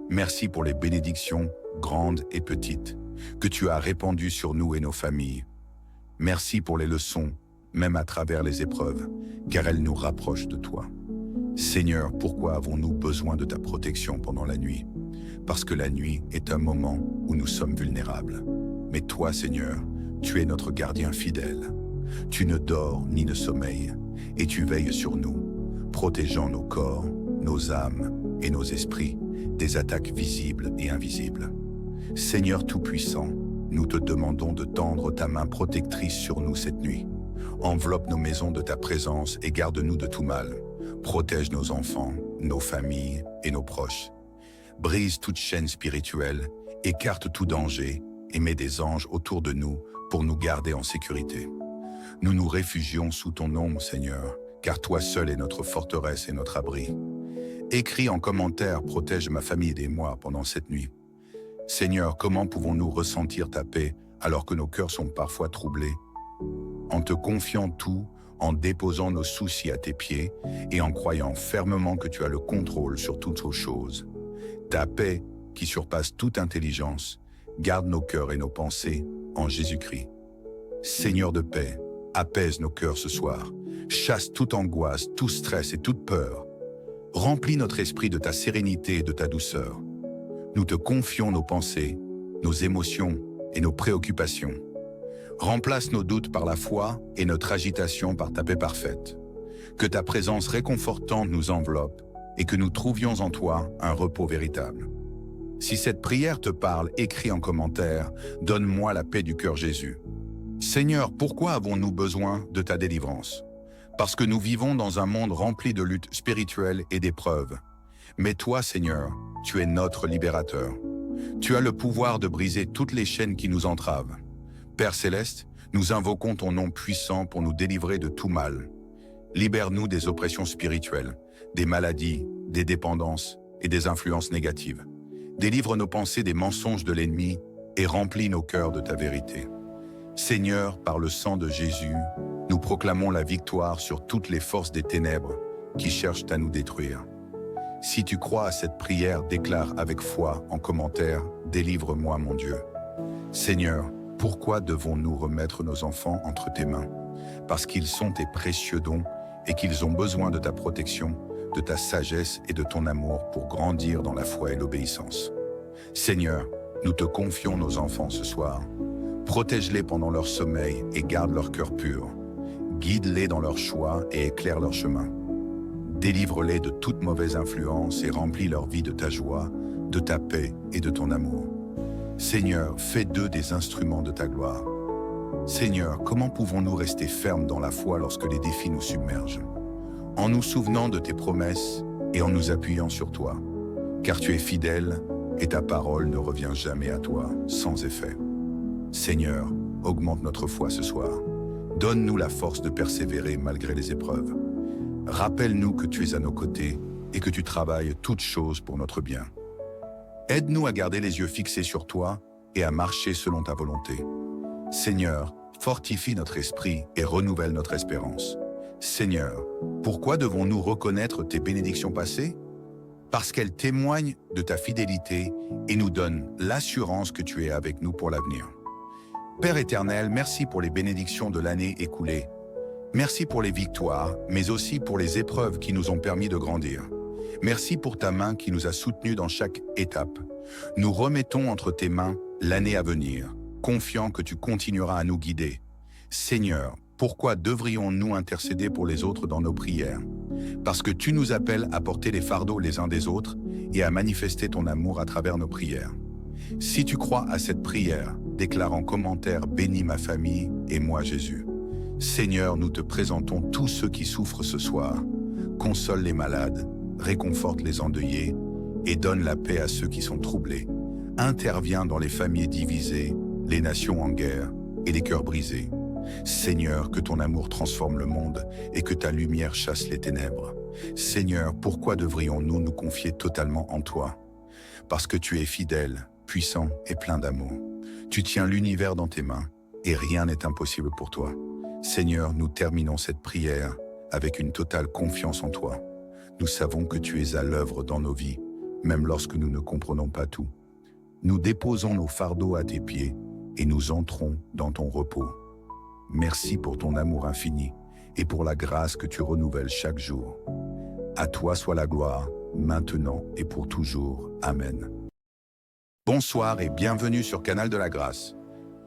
Merci pour les bénédictions, grandes et petites, que tu as répandues sur nous et nos familles. Merci pour les leçons, même à travers les épreuves, car elles nous rapprochent de toi. Seigneur, pourquoi avons-nous besoin de ta protection pendant la nuit? Parce que la nuit est un moment où nous sommes vulnérables. Mais toi, Seigneur, tu es notre gardien fidèle. Tu ne dors ni ne sommeilles, et tu veilles sur nous, protégeant nos corps, nos âmes et nos esprits des attaques visibles et invisibles. Seigneur Tout-Puissant, nous te demandons de tendre ta main protectrice sur nous cette nuit. Enveloppe nos maisons de ta présence et garde-nous de tout mal. Protège nos enfants, nos familles et nos proches. Brise toute chaîne spirituelle, écarte tout danger et mets des anges autour de nous pour nous garder en sécurité. Nous nous réfugions sous ton ombre, Seigneur, car toi seul es notre forteresse et notre abri. Écris en commentaire, protège ma famille et moi pendant cette nuit. Seigneur, comment pouvons-nous ressentir ta paix alors que nos cœurs sont parfois troublés? En te confiant tout, en déposant nos soucis à tes pieds et en croyant fermement que tu as le contrôle sur toutes aux choses. Ta paix, qui surpasse toute intelligence, garde nos cœurs et nos pensées en Jésus-Christ. Seigneur de paix, apaise nos cœurs ce soir, chasse toute angoisse, tout stress et toute peur. Remplis notre esprit de ta sérénité et de ta douceur. Nous te confions nos pensées, nos émotions et nos préoccupations. Remplace nos doutes par la foi et notre agitation par ta paix parfaite. Que ta présence réconfortante nous enveloppe et que nous trouvions en toi un repos véritable. Si cette prière te parle, écris en commentaire « Donne-moi la paix du cœur Jésus ». Seigneur, pourquoi avons-nous besoin de ta délivrance? Parce que nous vivons dans un monde rempli de luttes spirituelles et d'épreuves. Mais toi, Seigneur, tu es notre libérateur. Tu as le pouvoir de briser toutes les chaînes qui nous entravent. Père Céleste, nous invoquons ton nom puissant pour nous délivrer de tout mal. Libère-nous des oppressions spirituelles, des maladies, des dépendances et des influences négatives. Délivre nos pensées des mensonges de l'ennemi et remplis nos cœurs de ta vérité. Seigneur, par le sang de Jésus, nous proclamons la victoire sur toutes les forces des ténèbres qui cherchent à nous détruire. Si tu crois à cette prière, déclare avec foi en commentaire « Délivre-moi, mon Dieu ». Seigneur, pourquoi devons-nous remettre nos enfants entre tes mains? Parce qu'ils sont tes précieux dons et qu'ils ont besoin de ta protection, de ta sagesse et de ton amour pour grandir dans la foi et l'obéissance. Seigneur, nous te confions nos enfants ce soir. Protège-les pendant leur sommeil et garde leur cœur pur. Guide-les dans leurs choix et éclaire leur chemin. Délivre-les de toute mauvaise influence et remplis leur vie de ta joie, de ta paix et de ton amour. Seigneur, fais d'eux des instruments de ta gloire. Seigneur, comment pouvons-nous rester fermes dans la foi lorsque les défis nous submergent? En nous souvenant de tes promesses et en nous appuyant sur toi, car tu es fidèle et ta parole ne revient jamais à toi sans effet. Seigneur, augmente notre foi ce soir. Donne-nous la force de persévérer malgré les épreuves. Rappelle-nous que tu es à nos côtés et que tu travailles toutes choses pour notre bien. Aide-nous à garder les yeux fixés sur toi et à marcher selon ta volonté. Seigneur, fortifie notre esprit et renouvelle notre espérance. Seigneur, pourquoi devons-nous reconnaître tes bénédictions passées? Parce qu'elles témoignent de ta fidélité et nous donnent l'assurance que tu es avec nous pour l'avenir. Père éternel, merci pour les bénédictions de l'année écoulée. Merci pour les victoires, mais aussi pour les épreuves qui nous ont permis de grandir. Merci pour ta main qui nous a soutenus dans chaque étape. Nous remettons entre tes mains l'année à venir, confiants que tu continueras à nous guider. Seigneur, pourquoi devrions-nous intercéder pour les autres dans nos prières? Parce que tu nous appelles à porter les fardeaux les uns des autres et à manifester ton amour à travers nos prières. Si tu crois à cette prière, déclare en commentaire « Bénis ma famille et moi Jésus ». Seigneur, nous te présentons tous ceux qui souffrent ce soir. Console les malades, réconforte les endeuillés et donne la paix à ceux qui sont troublés. Interviens dans les familles divisées, les nations en guerre et les cœurs brisés. Seigneur, que ton amour transforme le monde et que ta lumière chasse les ténèbres. Seigneur, pourquoi devrions-nous nous confier totalement en toi? Parce que tu es fidèle, puissant et plein d'amour. Tu tiens l'univers dans tes mains et rien n'est impossible pour toi. Seigneur, nous terminons cette prière avec une totale confiance en toi. Nous savons que tu es à l'œuvre dans nos vies, même lorsque nous ne comprenons pas tout. Nous déposons nos fardeaux à tes pieds et nous entrons dans ton repos. Merci pour ton amour infini et pour la grâce que tu renouvelles chaque jour. À toi soit la gloire, maintenant et pour toujours. Amen. Bonsoir et bienvenue sur Canal de la Grâce,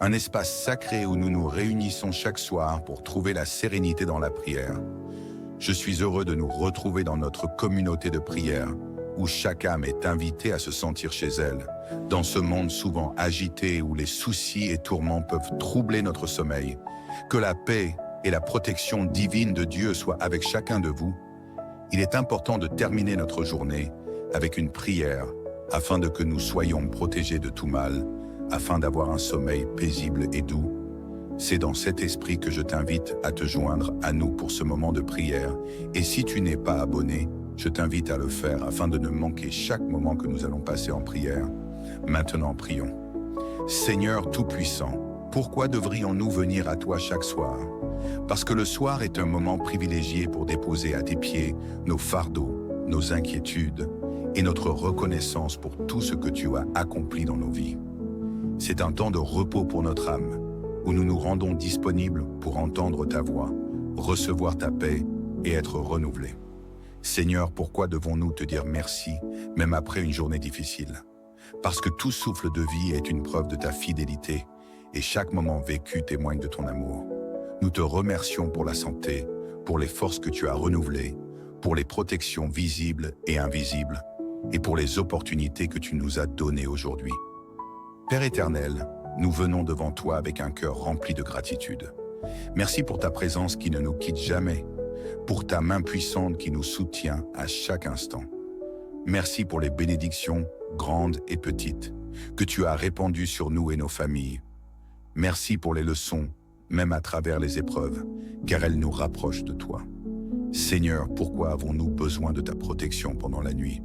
un espace sacré où nous nous réunissons chaque soir pour trouver la sérénité dans la prière. Je suis heureux de nous retrouver dans notre communauté de prière, où chaque âme est invitée à se sentir chez elle, dans ce monde souvent agité où les soucis et tourments peuvent troubler notre sommeil. Que la paix et la protection divine de Dieu soient avec chacun de vous. Il est important de terminer notre journée avec une prière afin que nous soyons protégés de tout mal, afin d'avoir un sommeil paisible et doux. C'est dans cet esprit que je t'invite à te joindre à nous pour ce moment de prière. Et si tu n'es pas abonné, je t'invite à le faire afin de ne manquer chaque moment que nous allons passer en prière. Maintenant, prions. Seigneur Tout-Puissant, pourquoi devrions-nous venir à toi chaque soir? Parce que le soir est un moment privilégié pour déposer à tes pieds nos fardeaux, nos inquiétudes et notre reconnaissance pour tout ce que tu as accompli dans nos vies. C'est un temps de repos pour notre âme, où nous nous rendons disponibles pour entendre ta voix, recevoir ta paix et être renouvelés. Seigneur, pourquoi devons-nous te dire merci, même après une journée difficile? Parce que tout souffle de vie est une preuve de ta fidélité et chaque moment vécu témoigne de ton amour. Nous te remercions pour la santé, pour les forces que tu as renouvelées, pour les protections visibles et invisibles, et pour les opportunités que tu nous as données aujourd'hui. Père éternel, nous venons devant toi avec un cœur rempli de gratitude. Merci pour ta présence qui ne nous quitte jamais, pour ta main puissante qui nous soutient à chaque instant. Merci pour les bénédictions, grandes et petites, que tu as répandues sur nous et nos familles. Merci pour les leçons, même à travers les épreuves, car elles nous rapprochent de toi. Seigneur, pourquoi avons-nous besoin de ta protection pendant la nuit?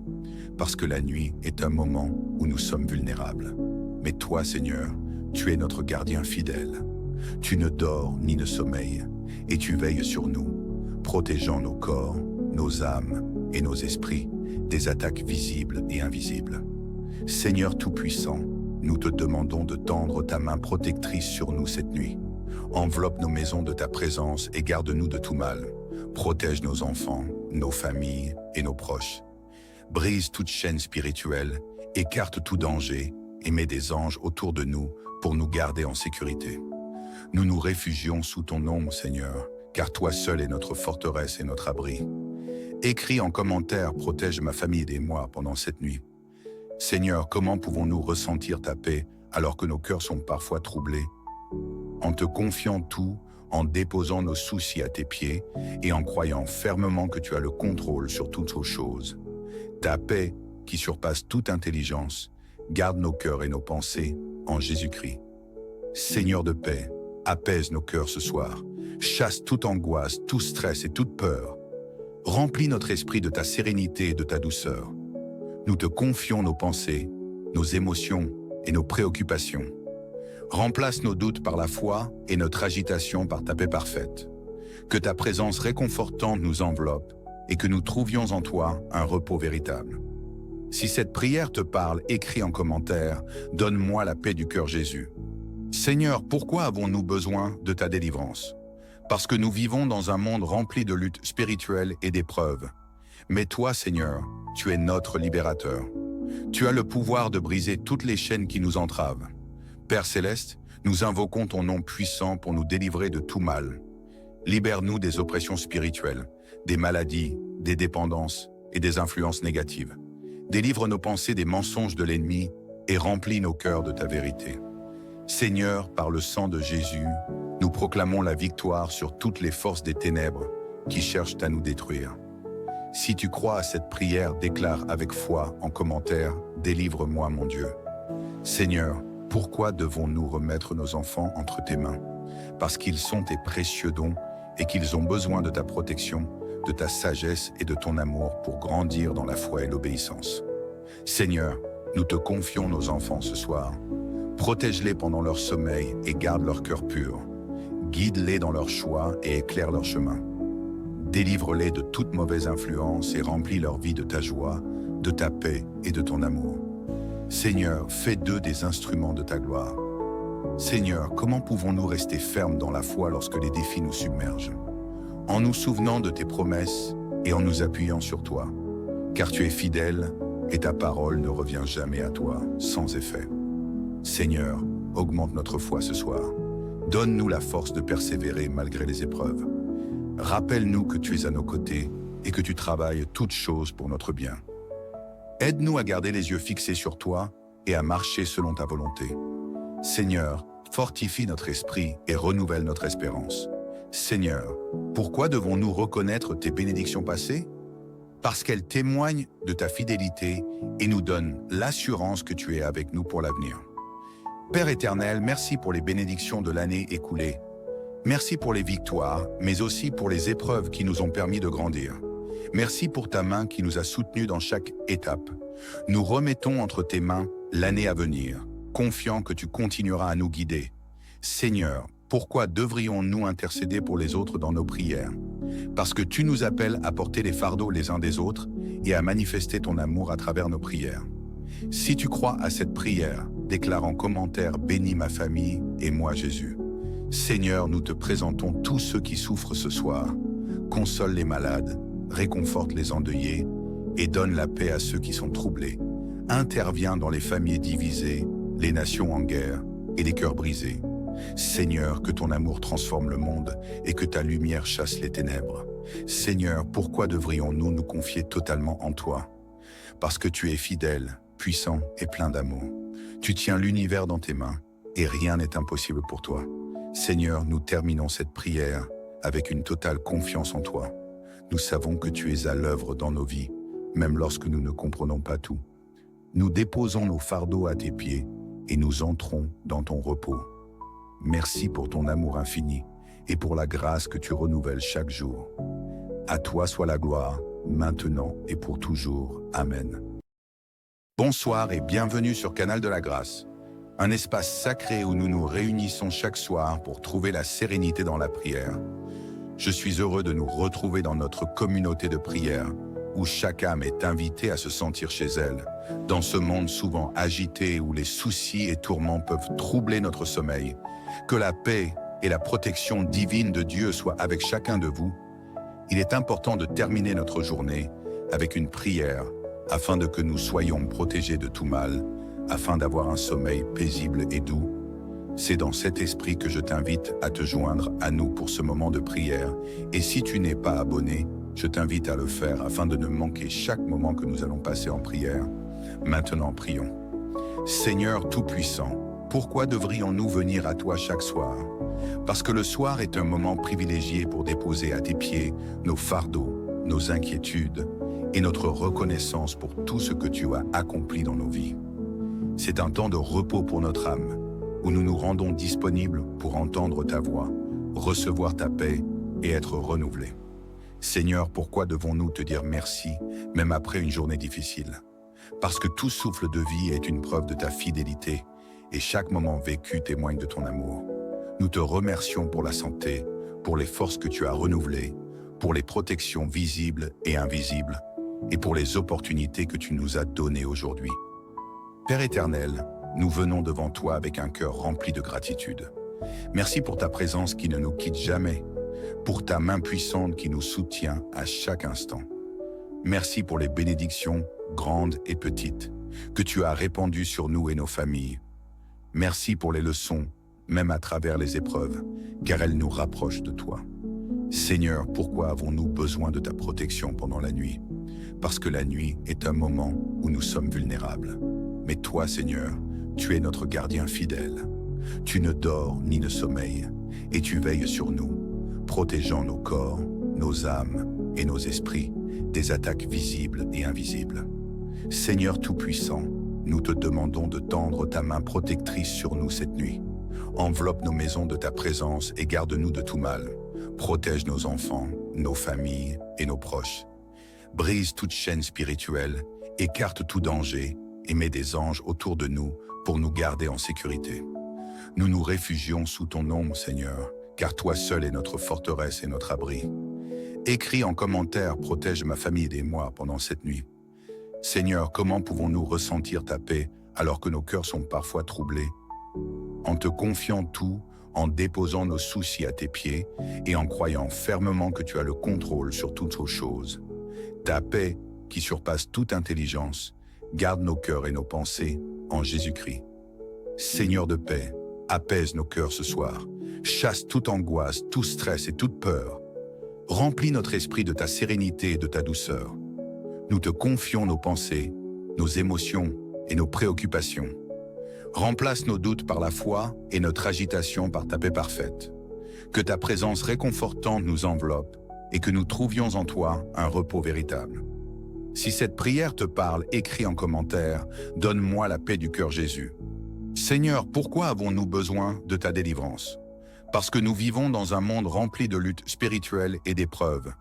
Parce que la nuit est un moment où nous sommes vulnérables. Mais toi, Seigneur, tu es notre gardien fidèle. Tu ne dors ni ne sommeilles, et tu veilles sur nous, protégeant nos corps, nos âmes et nos esprits des attaques visibles et invisibles. Seigneur Tout-Puissant, nous te demandons de tendre ta main protectrice sur nous cette nuit. Enveloppe nos maisons de ta présence et garde-nous de tout mal. Protège nos enfants, nos familles et nos proches. Brise toute chaîne spirituelle, écarte tout danger et mets des anges autour de nous pour nous garder en sécurité. Nous nous réfugions sous ton ombre, Seigneur, car toi seul es notre forteresse et notre abri. Écris en commentaire, protège ma famille et moi pendant cette nuit. Seigneur, comment pouvons-nous ressentir ta paix alors que nos cœurs sont parfois troublés? En te confiant tout, en déposant nos soucis à tes pieds et en croyant fermement que tu as le contrôle sur toutes choses. Ta paix, qui surpasse toute intelligence, garde nos cœurs et nos pensées en Jésus-Christ. Seigneur de paix, apaise nos cœurs ce soir. Chasse toute angoisse, tout stress et toute peur. Remplis notre esprit de ta sérénité et de ta douceur. Nous te confions nos pensées, nos émotions et nos préoccupations. Remplace nos doutes par la foi et notre agitation par ta paix parfaite. Que ta présence réconfortante nous enveloppe et que nous trouvions en toi un repos véritable. Si cette prière te parle, écris en commentaire « Donne-moi la paix du cœur Jésus ». Seigneur, pourquoi avons-nous besoin de ta délivrance? Parce que nous vivons dans un monde rempli de luttes spirituelles et d'épreuves. Mais toi, Seigneur, tu es notre libérateur. Tu as le pouvoir de briser toutes les chaînes qui nous entravent. Père Céleste, nous invoquons ton nom puissant pour nous délivrer de tout mal. Libère-nous des oppressions spirituelles, des maladies, des dépendances et des influences négatives. Délivre nos pensées des mensonges de l'ennemi et remplis nos cœurs de ta vérité. Seigneur, par le sang de Jésus, nous proclamons la victoire sur toutes les forces des ténèbres qui cherchent à nous détruire. Si tu crois à cette prière, déclare avec foi en commentaire « Délivre-moi, mon Dieu ». Seigneur, pourquoi devons-nous remettre nos enfants entre tes mains? Parce qu'ils sont tes précieux dons et qu'ils ont besoin de ta protection, de ta sagesse et de ton amour pour grandir dans la foi et l'obéissance. Seigneur, nous te confions nos enfants ce soir. Protège-les pendant leur sommeil et garde leur cœur pur. Guide-les dans leurs choix et éclaire leur chemin. Délivre-les de toute mauvaise influence et remplis leur vie de ta joie, de ta paix et de ton amour. Seigneur, fais d'eux des instruments de ta gloire. Seigneur, comment pouvons-nous rester fermes dans la foi lorsque les défis nous submergent? En nous souvenant de tes promesses et en nous appuyant sur toi, car tu es fidèle et ta parole ne revient jamais à toi sans effet. Seigneur, augmente notre foi ce soir. Donne-nous la force de persévérer malgré les épreuves. Rappelle-nous que tu es à nos côtés et que tu travailles toutes choses pour notre bien. Aide-nous à garder les yeux fixés sur toi et à marcher selon ta volonté. Seigneur, fortifie notre esprit et renouvelle notre espérance. Seigneur, pourquoi devons-nous reconnaître tes bénédictions passées? Parce qu'elles témoignent de ta fidélité et nous donnent l'assurance que tu es avec nous pour l'avenir. Père éternel, merci pour les bénédictions de l'année écoulée. Merci pour les victoires, mais aussi pour les épreuves qui nous ont permis de grandir. Merci pour ta main qui nous a soutenus dans chaque étape. Nous remettons entre tes mains l'année à venir, confiants que tu continueras à nous guider. Seigneur, pourquoi devrions-nous intercéder pour les autres dans nos prières? Parce que tu nous appelles à porter les fardeaux les uns des autres et à manifester ton amour à travers nos prières. Si tu crois à cette prière, déclare en commentaire « Bénis ma famille et moi Jésus ». Seigneur, nous te présentons tous ceux qui souffrent ce soir. Console les malades, réconforte les endeuillés et donne la paix à ceux qui sont troublés. Interviens dans les familles divisées, les nations en guerre et les cœurs brisés. Seigneur, que ton amour transforme le monde et que ta lumière chasse les ténèbres. Seigneur, pourquoi devrions-nous nous confier totalement en toi? Parce que tu es fidèle, puissant et plein d'amour. Tu tiens l'univers dans tes mains et rien n'est impossible pour toi. Seigneur, nous terminons cette prière avec une totale confiance en toi. Nous savons que tu es à l'œuvre dans nos vies, même lorsque nous ne comprenons pas tout. Nous déposons nos fardeaux à tes pieds et nous entrons dans ton repos. Merci pour ton amour infini et pour la grâce que tu renouvelles chaque jour. À toi soit la gloire, maintenant et pour toujours. Amen. Bonsoir et bienvenue sur Canal de la Grâce, un espace sacré où nous nous réunissons chaque soir pour trouver la sérénité dans la prière. Je suis heureux de nous retrouver dans notre communauté de prière, où chaque âme est invitée à se sentir chez elle, dans ce monde souvent agité où les soucis et tourments peuvent troubler notre sommeil. Que la paix et la protection divine de Dieu soient avec chacun de vous. Il est important de terminer notre journée avec une prière, afin de que nous soyons protégés de tout mal, afin d'avoir un sommeil paisible et doux. C'est dans cet esprit que je t'invite à te joindre à nous pour ce moment de prière. Et si tu n'es pas abonné, je t'invite à le faire afin de ne manquer chaque moment que nous allons passer en prière. Maintenant, prions. Seigneur Tout-Puissant, pourquoi devrions-nous venir à toi chaque soir? Parce que le soir est un moment privilégié pour déposer à tes pieds nos fardeaux, nos inquiétudes et notre reconnaissance pour tout ce que tu as accompli dans nos vies. C'est un temps de repos pour notre âme, où nous nous rendons disponibles pour entendre ta voix, recevoir ta paix et être renouvelés. Seigneur, pourquoi devons-nous te dire merci, même après une journée difficile? Parce que tout souffle de vie est une preuve de ta fidélité et chaque moment vécu témoigne de ton amour. Nous te remercions pour la santé, pour les forces que tu as renouvelées, pour les protections visibles et invisibles, et pour les opportunités que tu nous as données aujourd'hui. Père éternel, nous venons devant toi avec un cœur rempli de gratitude. Merci pour ta présence qui ne nous quitte jamais, pour ta main puissante qui nous soutient à chaque instant. Merci pour les bénédictions, grandes et petites, que tu as répandues sur nous et nos familles. Merci pour les leçons, même à travers les épreuves, car elles nous rapprochent de toi. Seigneur, pourquoi avons-nous besoin de ta protection pendant la nuit? Parce que la nuit est un moment où nous sommes vulnérables. Mais toi, Seigneur, tu es notre gardien fidèle. Tu ne dors ni ne sommeilles, et tu veilles sur nous, protégeant nos corps, nos âmes et nos esprits des attaques visibles et invisibles. Seigneur Tout-Puissant, nous te demandons de tendre ta main protectrice sur nous cette nuit. Enveloppe nos maisons de ta présence et garde-nous de tout mal. Protège nos enfants, nos familles et nos proches. Brise toute chaîne spirituelle, écarte tout danger et mets des anges autour de nous pour nous garder en sécurité. Nous nous réfugions sous ton ombre, Seigneur, car toi seul es notre forteresse et notre abri. Écris en commentaire, protège ma famille et moi pendant cette nuit. Seigneur, comment pouvons-nous ressentir ta paix alors que nos cœurs sont parfois troublés? En te confiant tout, en déposant nos soucis à tes pieds et en croyant fermement que tu as le contrôle sur toutes aux choses. Ta paix, qui surpasse toute intelligence, garde nos cœurs et nos pensées en Jésus-Christ. Seigneur de paix, apaise nos cœurs ce soir, chasse toute angoisse, tout stress et toute peur. Remplis notre esprit de ta sérénité et de ta douceur. Nous te confions nos pensées, nos émotions et nos préoccupations. Remplace nos doutes par la foi et notre agitation par ta paix parfaite. Que ta présence réconfortante nous enveloppe et que nous trouvions en toi un repos véritable. Si cette prière te parle, écris en commentaire « Donne-moi la paix du cœur Jésus ». Seigneur, pourquoi avons-nous besoin de ta délivrance? Parce que nous vivons dans un monde rempli de luttes spirituelles et d'épreuves.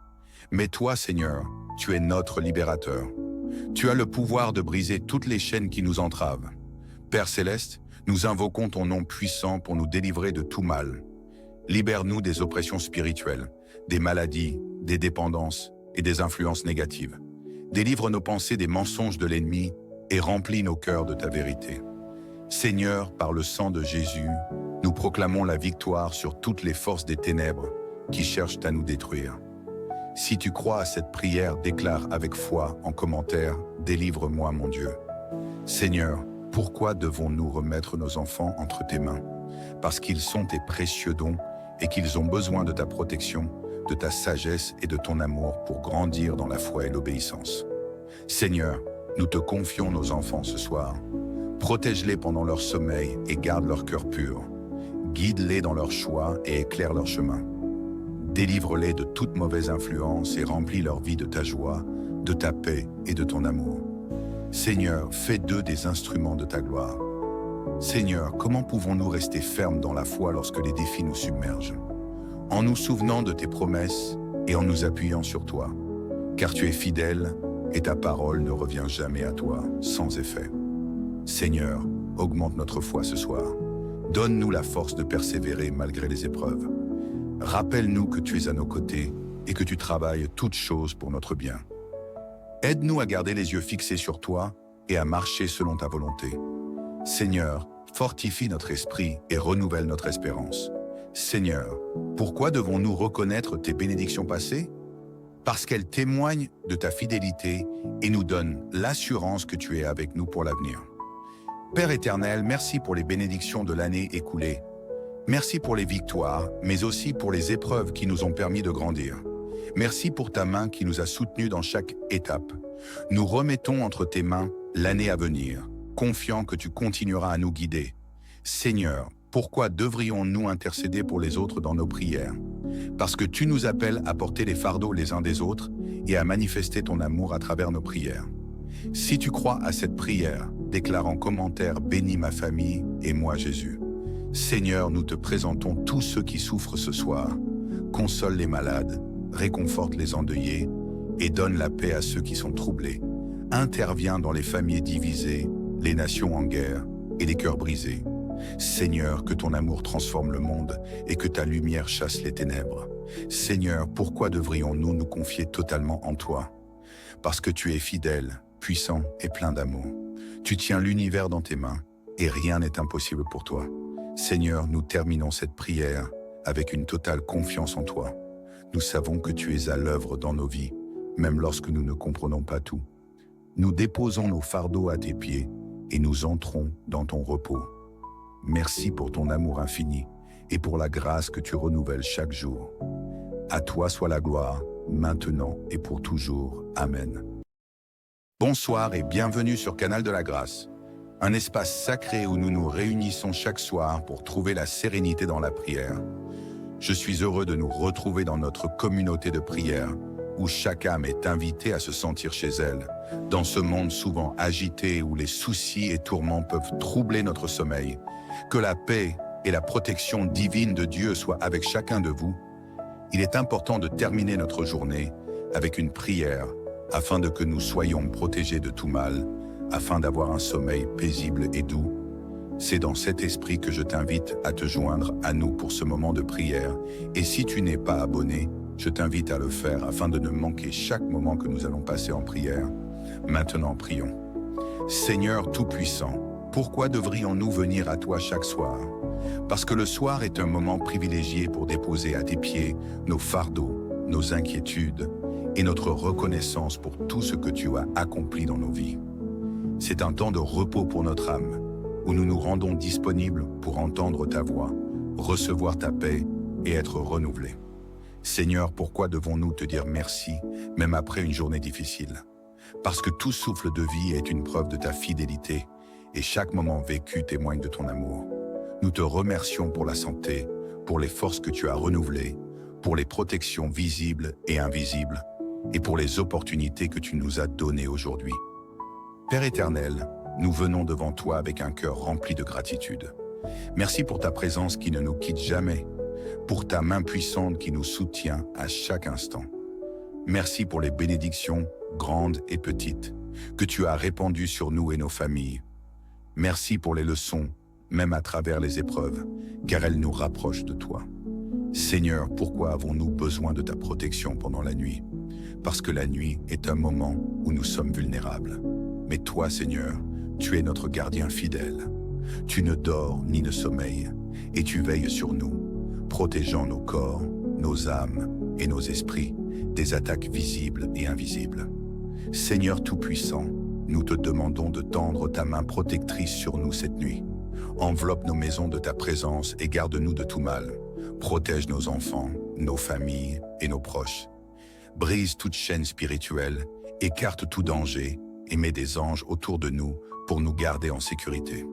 Mais toi, Seigneur, tu es notre libérateur. Tu as le pouvoir de briser toutes les chaînes qui nous entravent. Père Céleste, nous invoquons ton nom puissant pour nous délivrer de tout mal. Libère-nous des oppressions spirituelles, des maladies, des dépendances et des influences négatives. Délivre nos pensées des mensonges de l'ennemi et remplis nos cœurs de ta vérité. Seigneur, par le sang de Jésus, nous proclamons la victoire sur toutes les forces des ténèbres qui cherchent à nous détruire. Si tu crois à cette prière, déclare avec foi en commentaire « Délivre-moi, mon Dieu ». Seigneur, pourquoi devons-nous remettre nos enfants entre tes mains? Parce qu'ils sont tes précieux dons et qu'ils ont besoin de ta protection, de ta sagesse et de ton amour pour grandir dans la foi et l'obéissance. Seigneur, nous te confions nos enfants ce soir. Protège-les pendant leur sommeil et garde leur cœur pur. Guide-les dans leurs choix et éclaire leur chemin. Délivre-les de toute mauvaise influence et remplis leur vie de ta joie, de ta paix et de ton amour. Seigneur, fais d'eux des instruments de ta gloire. Seigneur, comment pouvons-nous rester fermes dans la foi lorsque les défis nous submergent? En nous souvenant de tes promesses et en nous appuyant sur toi, car tu es fidèle et ta parole ne revient jamais à toi sans effet. Seigneur, augmente notre foi ce soir. Donne-nous la force de persévérer malgré les épreuves. Rappelle-nous que tu es à nos côtés et que tu travailles toutes choses pour notre bien. Aide-nous à garder les yeux fixés sur toi et à marcher selon ta volonté. Seigneur, fortifie notre esprit et renouvelle notre espérance. Seigneur, pourquoi devons-nous reconnaître tes bénédictions passées? Parce qu'elles témoignent de ta fidélité et nous donnent l'assurance que tu es avec nous pour l'avenir. Père éternel, merci pour les bénédictions de l'année écoulée. Merci pour les victoires, mais aussi pour les épreuves qui nous ont permis de grandir. Merci pour ta main qui nous a soutenus dans chaque étape. Nous remettons entre tes mains l'année à venir, confiants que tu continueras à nous guider. Seigneur, pourquoi devrions-nous intercéder pour les autres dans nos prières? Parce que tu nous appelles à porter les fardeaux les uns des autres et à manifester ton amour à travers nos prières. Si tu crois à cette prière, déclare en commentaire « Bénis ma famille et moi Jésus ». Seigneur, nous te présentons tous ceux qui souffrent ce soir. Console les malades, réconforte les endeuillés et donne la paix à ceux qui sont troublés. Interviens dans les familles divisées, les nations en guerre et les cœurs brisés. Seigneur, que ton amour transforme le monde et que ta lumière chasse les ténèbres. Seigneur, pourquoi devrions-nous nous confier totalement en toi? Parce que tu es fidèle, puissant et plein d'amour. Tu tiens l'univers dans tes mains et rien n'est impossible pour toi. Seigneur, nous terminons cette prière avec une totale confiance en toi. Nous savons que tu es à l'œuvre dans nos vies, même lorsque nous ne comprenons pas tout. Nous déposons nos fardeaux à tes pieds et nous entrons dans ton repos. Merci pour ton amour infini et pour la grâce que tu renouvelles chaque jour. À toi soit la gloire, maintenant et pour toujours. Amen. Bonsoir et bienvenue sur Canal de la Grâce, un espace sacré où nous nous réunissons chaque soir pour trouver la sérénité dans la prière. Je suis heureux de nous retrouver dans notre communauté de prière, où chaque âme est invitée à se sentir chez elle, dans ce monde souvent agité où les soucis et tourments peuvent troubler notre sommeil. Que la paix et la protection divine de Dieu soient avec chacun de vous. Il est important de terminer notre journée avec une prière afin de que nous soyons protégés de tout mal, afin d'avoir un sommeil paisible et doux. C'est dans cet esprit que je t'invite à te joindre à nous pour ce moment de prière. Et si tu n'es pas abonné, je t'invite à le faire afin de ne manquer chaque moment que nous allons passer en prière. Maintenant, prions. Seigneur Tout-Puissant, pourquoi devrions-nous venir à toi chaque soir? Parce que le soir est un moment privilégié pour déposer à tes pieds nos fardeaux, nos inquiétudes et notre reconnaissance pour tout ce que tu as accompli dans nos vies. C'est un temps de repos pour notre âme, où nous nous rendons disponibles pour entendre ta voix, recevoir ta paix et être renouvelés. Seigneur, pourquoi devons-nous te dire merci, même après une journée difficile? Parce que tout souffle de vie est une preuve de ta fidélité, et chaque moment vécu témoigne de ton amour. Nous te remercions pour la santé, pour les forces que tu as renouvelées, pour les protections visibles et invisibles, et pour les opportunités que tu nous as données aujourd'hui. Père éternel, nous venons devant toi avec un cœur rempli de gratitude. Merci pour ta présence qui ne nous quitte jamais, pour ta main puissante qui nous soutient à chaque instant. Merci pour les bénédictions, grandes et petites, que tu as répandues sur nous et nos familles. Merci pour les leçons, même à travers les épreuves, car elles nous rapprochent de toi. Seigneur, pourquoi avons-nous besoin de ta protection pendant la nuit? Parce que la nuit est un moment où nous sommes vulnérables. Mais toi, Seigneur, tu es notre gardien fidèle. Tu ne dors ni ne sommeilles, et tu veilles sur nous, protégeant nos corps, nos âmes et nos esprits des attaques visibles et invisibles. Seigneur Tout-Puissant, nous te demandons de tendre ta main protectrice sur nous cette nuit. Enveloppe nos maisons de ta présence et garde-nous de tout mal. Protège nos enfants, nos familles et nos proches. Brise toute chaîne spirituelle, écarte tout danger et mets des anges autour de nous pour nous garder en sécurité.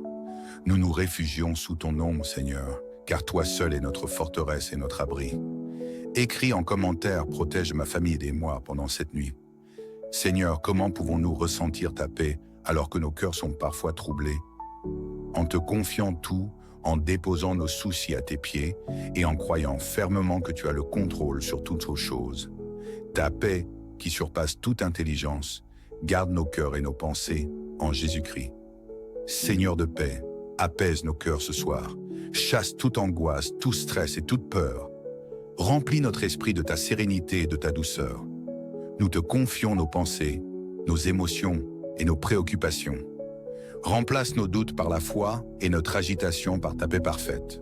Nous nous réfugions sous ton ombre, Seigneur, car toi seul es notre forteresse et notre abri. Écris en commentaire, protège ma famille et moi pendant cette nuit. Seigneur, comment pouvons-nous ressentir ta paix alors que nos cœurs sont parfois troublés? En te confiant tout, en déposant nos soucis à tes pieds et en croyant fermement que tu as le contrôle sur toutes aux choses. Ta paix, qui surpasse toute intelligence, garde nos cœurs et nos pensées en Jésus-Christ. Seigneur de paix, apaise nos cœurs ce soir, chasse toute angoisse, tout stress et toute peur. Remplis notre esprit de ta sérénité et de ta douceur. Nous te confions nos pensées, nos émotions et nos préoccupations. Remplace nos doutes par la foi et notre agitation par ta paix parfaite.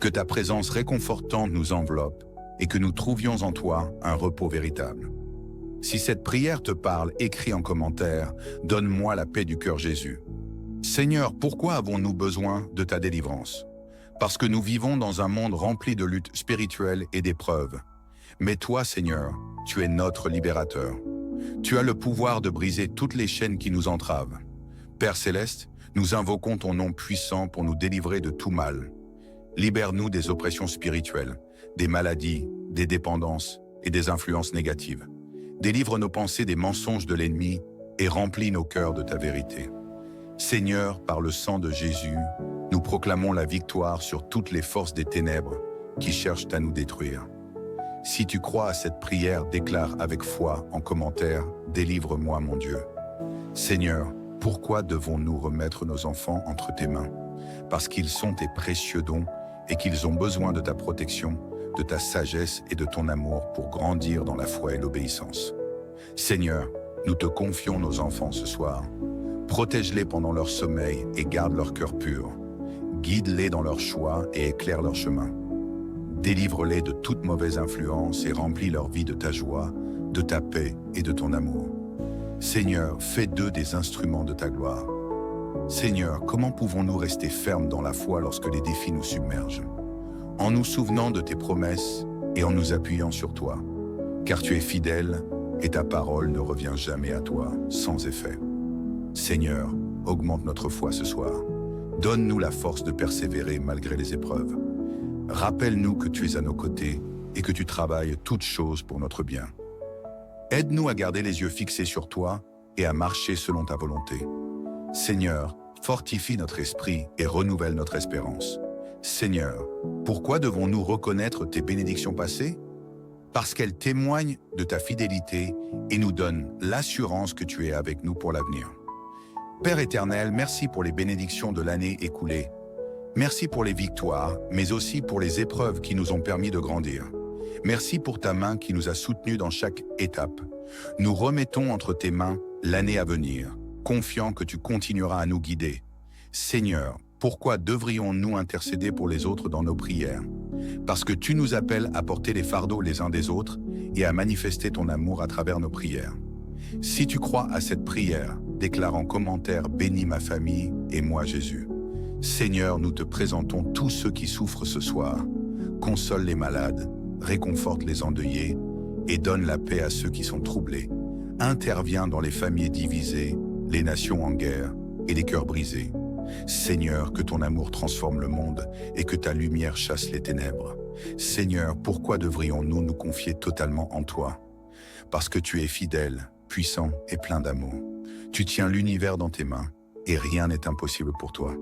Que ta présence réconfortante nous enveloppe et que nous trouvions en toi un repos véritable. Si cette prière te parle, écris en commentaire « Donne-moi la paix du cœur Jésus ». Seigneur, pourquoi avons-nous besoin de ta délivrance? Parce que nous vivons dans un monde rempli de luttes spirituelles et d'épreuves. Mais toi, Seigneur, tu es notre libérateur. Tu as le pouvoir de briser toutes les chaînes qui nous entravent. Père Céleste, nous invoquons ton nom puissant pour nous délivrer de tout mal. Libère-nous des oppressions spirituelles, des maladies, des dépendances et des influences négatives. Délivre nos pensées des mensonges de l'ennemi et remplis nos cœurs de ta vérité. Seigneur, par le sang de Jésus, nous Nous proclamons la victoire sur toutes les forces des ténèbres qui cherchent à nous détruire. Si tu crois à cette prière, déclare avec foi en commentaire « Délivre-moi, mon Dieu ». Seigneur, pourquoi devons-nous remettre nos enfants entre tes mains? Parce qu'ils sont tes précieux dons et qu'ils ont besoin de ta protection, de ta sagesse et de ton amour pour grandir dans la foi et l'obéissance. Seigneur, nous te confions nos enfants ce soir. Protège-les pendant leur sommeil et garde leur cœur pur. Guide-les dans leurs choix et éclaire leur chemin. Délivre-les de toute mauvaise influence et remplis leur vie de ta joie, de ta paix et de ton amour. Seigneur, fais d'eux des instruments de ta gloire. Seigneur, comment pouvons-nous rester fermes dans la foi lorsque les défis nous submergent? En nous souvenant de tes promesses et en nous appuyant sur toi, car tu es fidèle et ta parole ne revient jamais à toi sans effet. Seigneur, augmente notre foi ce soir. Donne-nous la force de persévérer malgré les épreuves. Rappelle-nous que tu es à nos côtés et que tu travailles toutes choses pour notre bien. Aide-nous à garder les yeux fixés sur toi et à marcher selon ta volonté. Seigneur, fortifie notre esprit et renouvelle notre espérance. Seigneur, pourquoi devons-nous reconnaître tes bénédictions passées? Parce qu'elles témoignent de ta fidélité et nous donnent l'assurance que tu es avec nous pour l'avenir. Père éternel, merci pour les bénédictions de l'année écoulée. Merci pour les victoires, mais aussi pour les épreuves qui nous ont permis de grandir. Merci pour ta main qui nous a soutenus dans chaque étape. Nous remettons entre tes mains l'année à venir, confiants que tu continueras à nous guider. Seigneur, pourquoi devrions-nous intercéder pour les autres dans nos prières? Parce que tu nous appelles à porter les fardeaux les uns des autres et à manifester ton amour à travers nos prières. Si tu crois à cette prière, déclare en commentaire « Bénis ma famille et moi Jésus ». Seigneur, nous te présentons tous ceux qui souffrent ce soir. Console les malades, réconforte les endeuillés et donne la paix à ceux qui sont troublés. Interviens dans les familles divisées, les nations en guerre et les cœurs brisés. Seigneur, que ton amour transforme le monde et que ta lumière chasse les ténèbres. Seigneur, pourquoi devrions-nous nous confier totalement en toi? Parce que tu es fidèle, puissant et plein d'amour. Tu tiens l'univers dans tes mains et rien n'est impossible pour toi.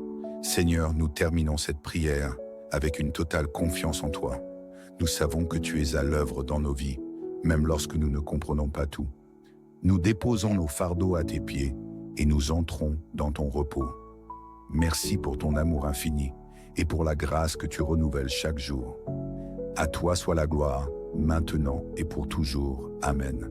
Seigneur, nous terminons cette prière avec une totale confiance en toi. Nous savons que tu es à l'œuvre dans nos vies, même lorsque nous ne comprenons pas tout. Nous déposons nos fardeaux à tes pieds et nous entrons dans ton repos. Merci pour ton amour infini et pour la grâce que tu renouvelles chaque jour. À toi soit la gloire, maintenant et pour toujours. Amen.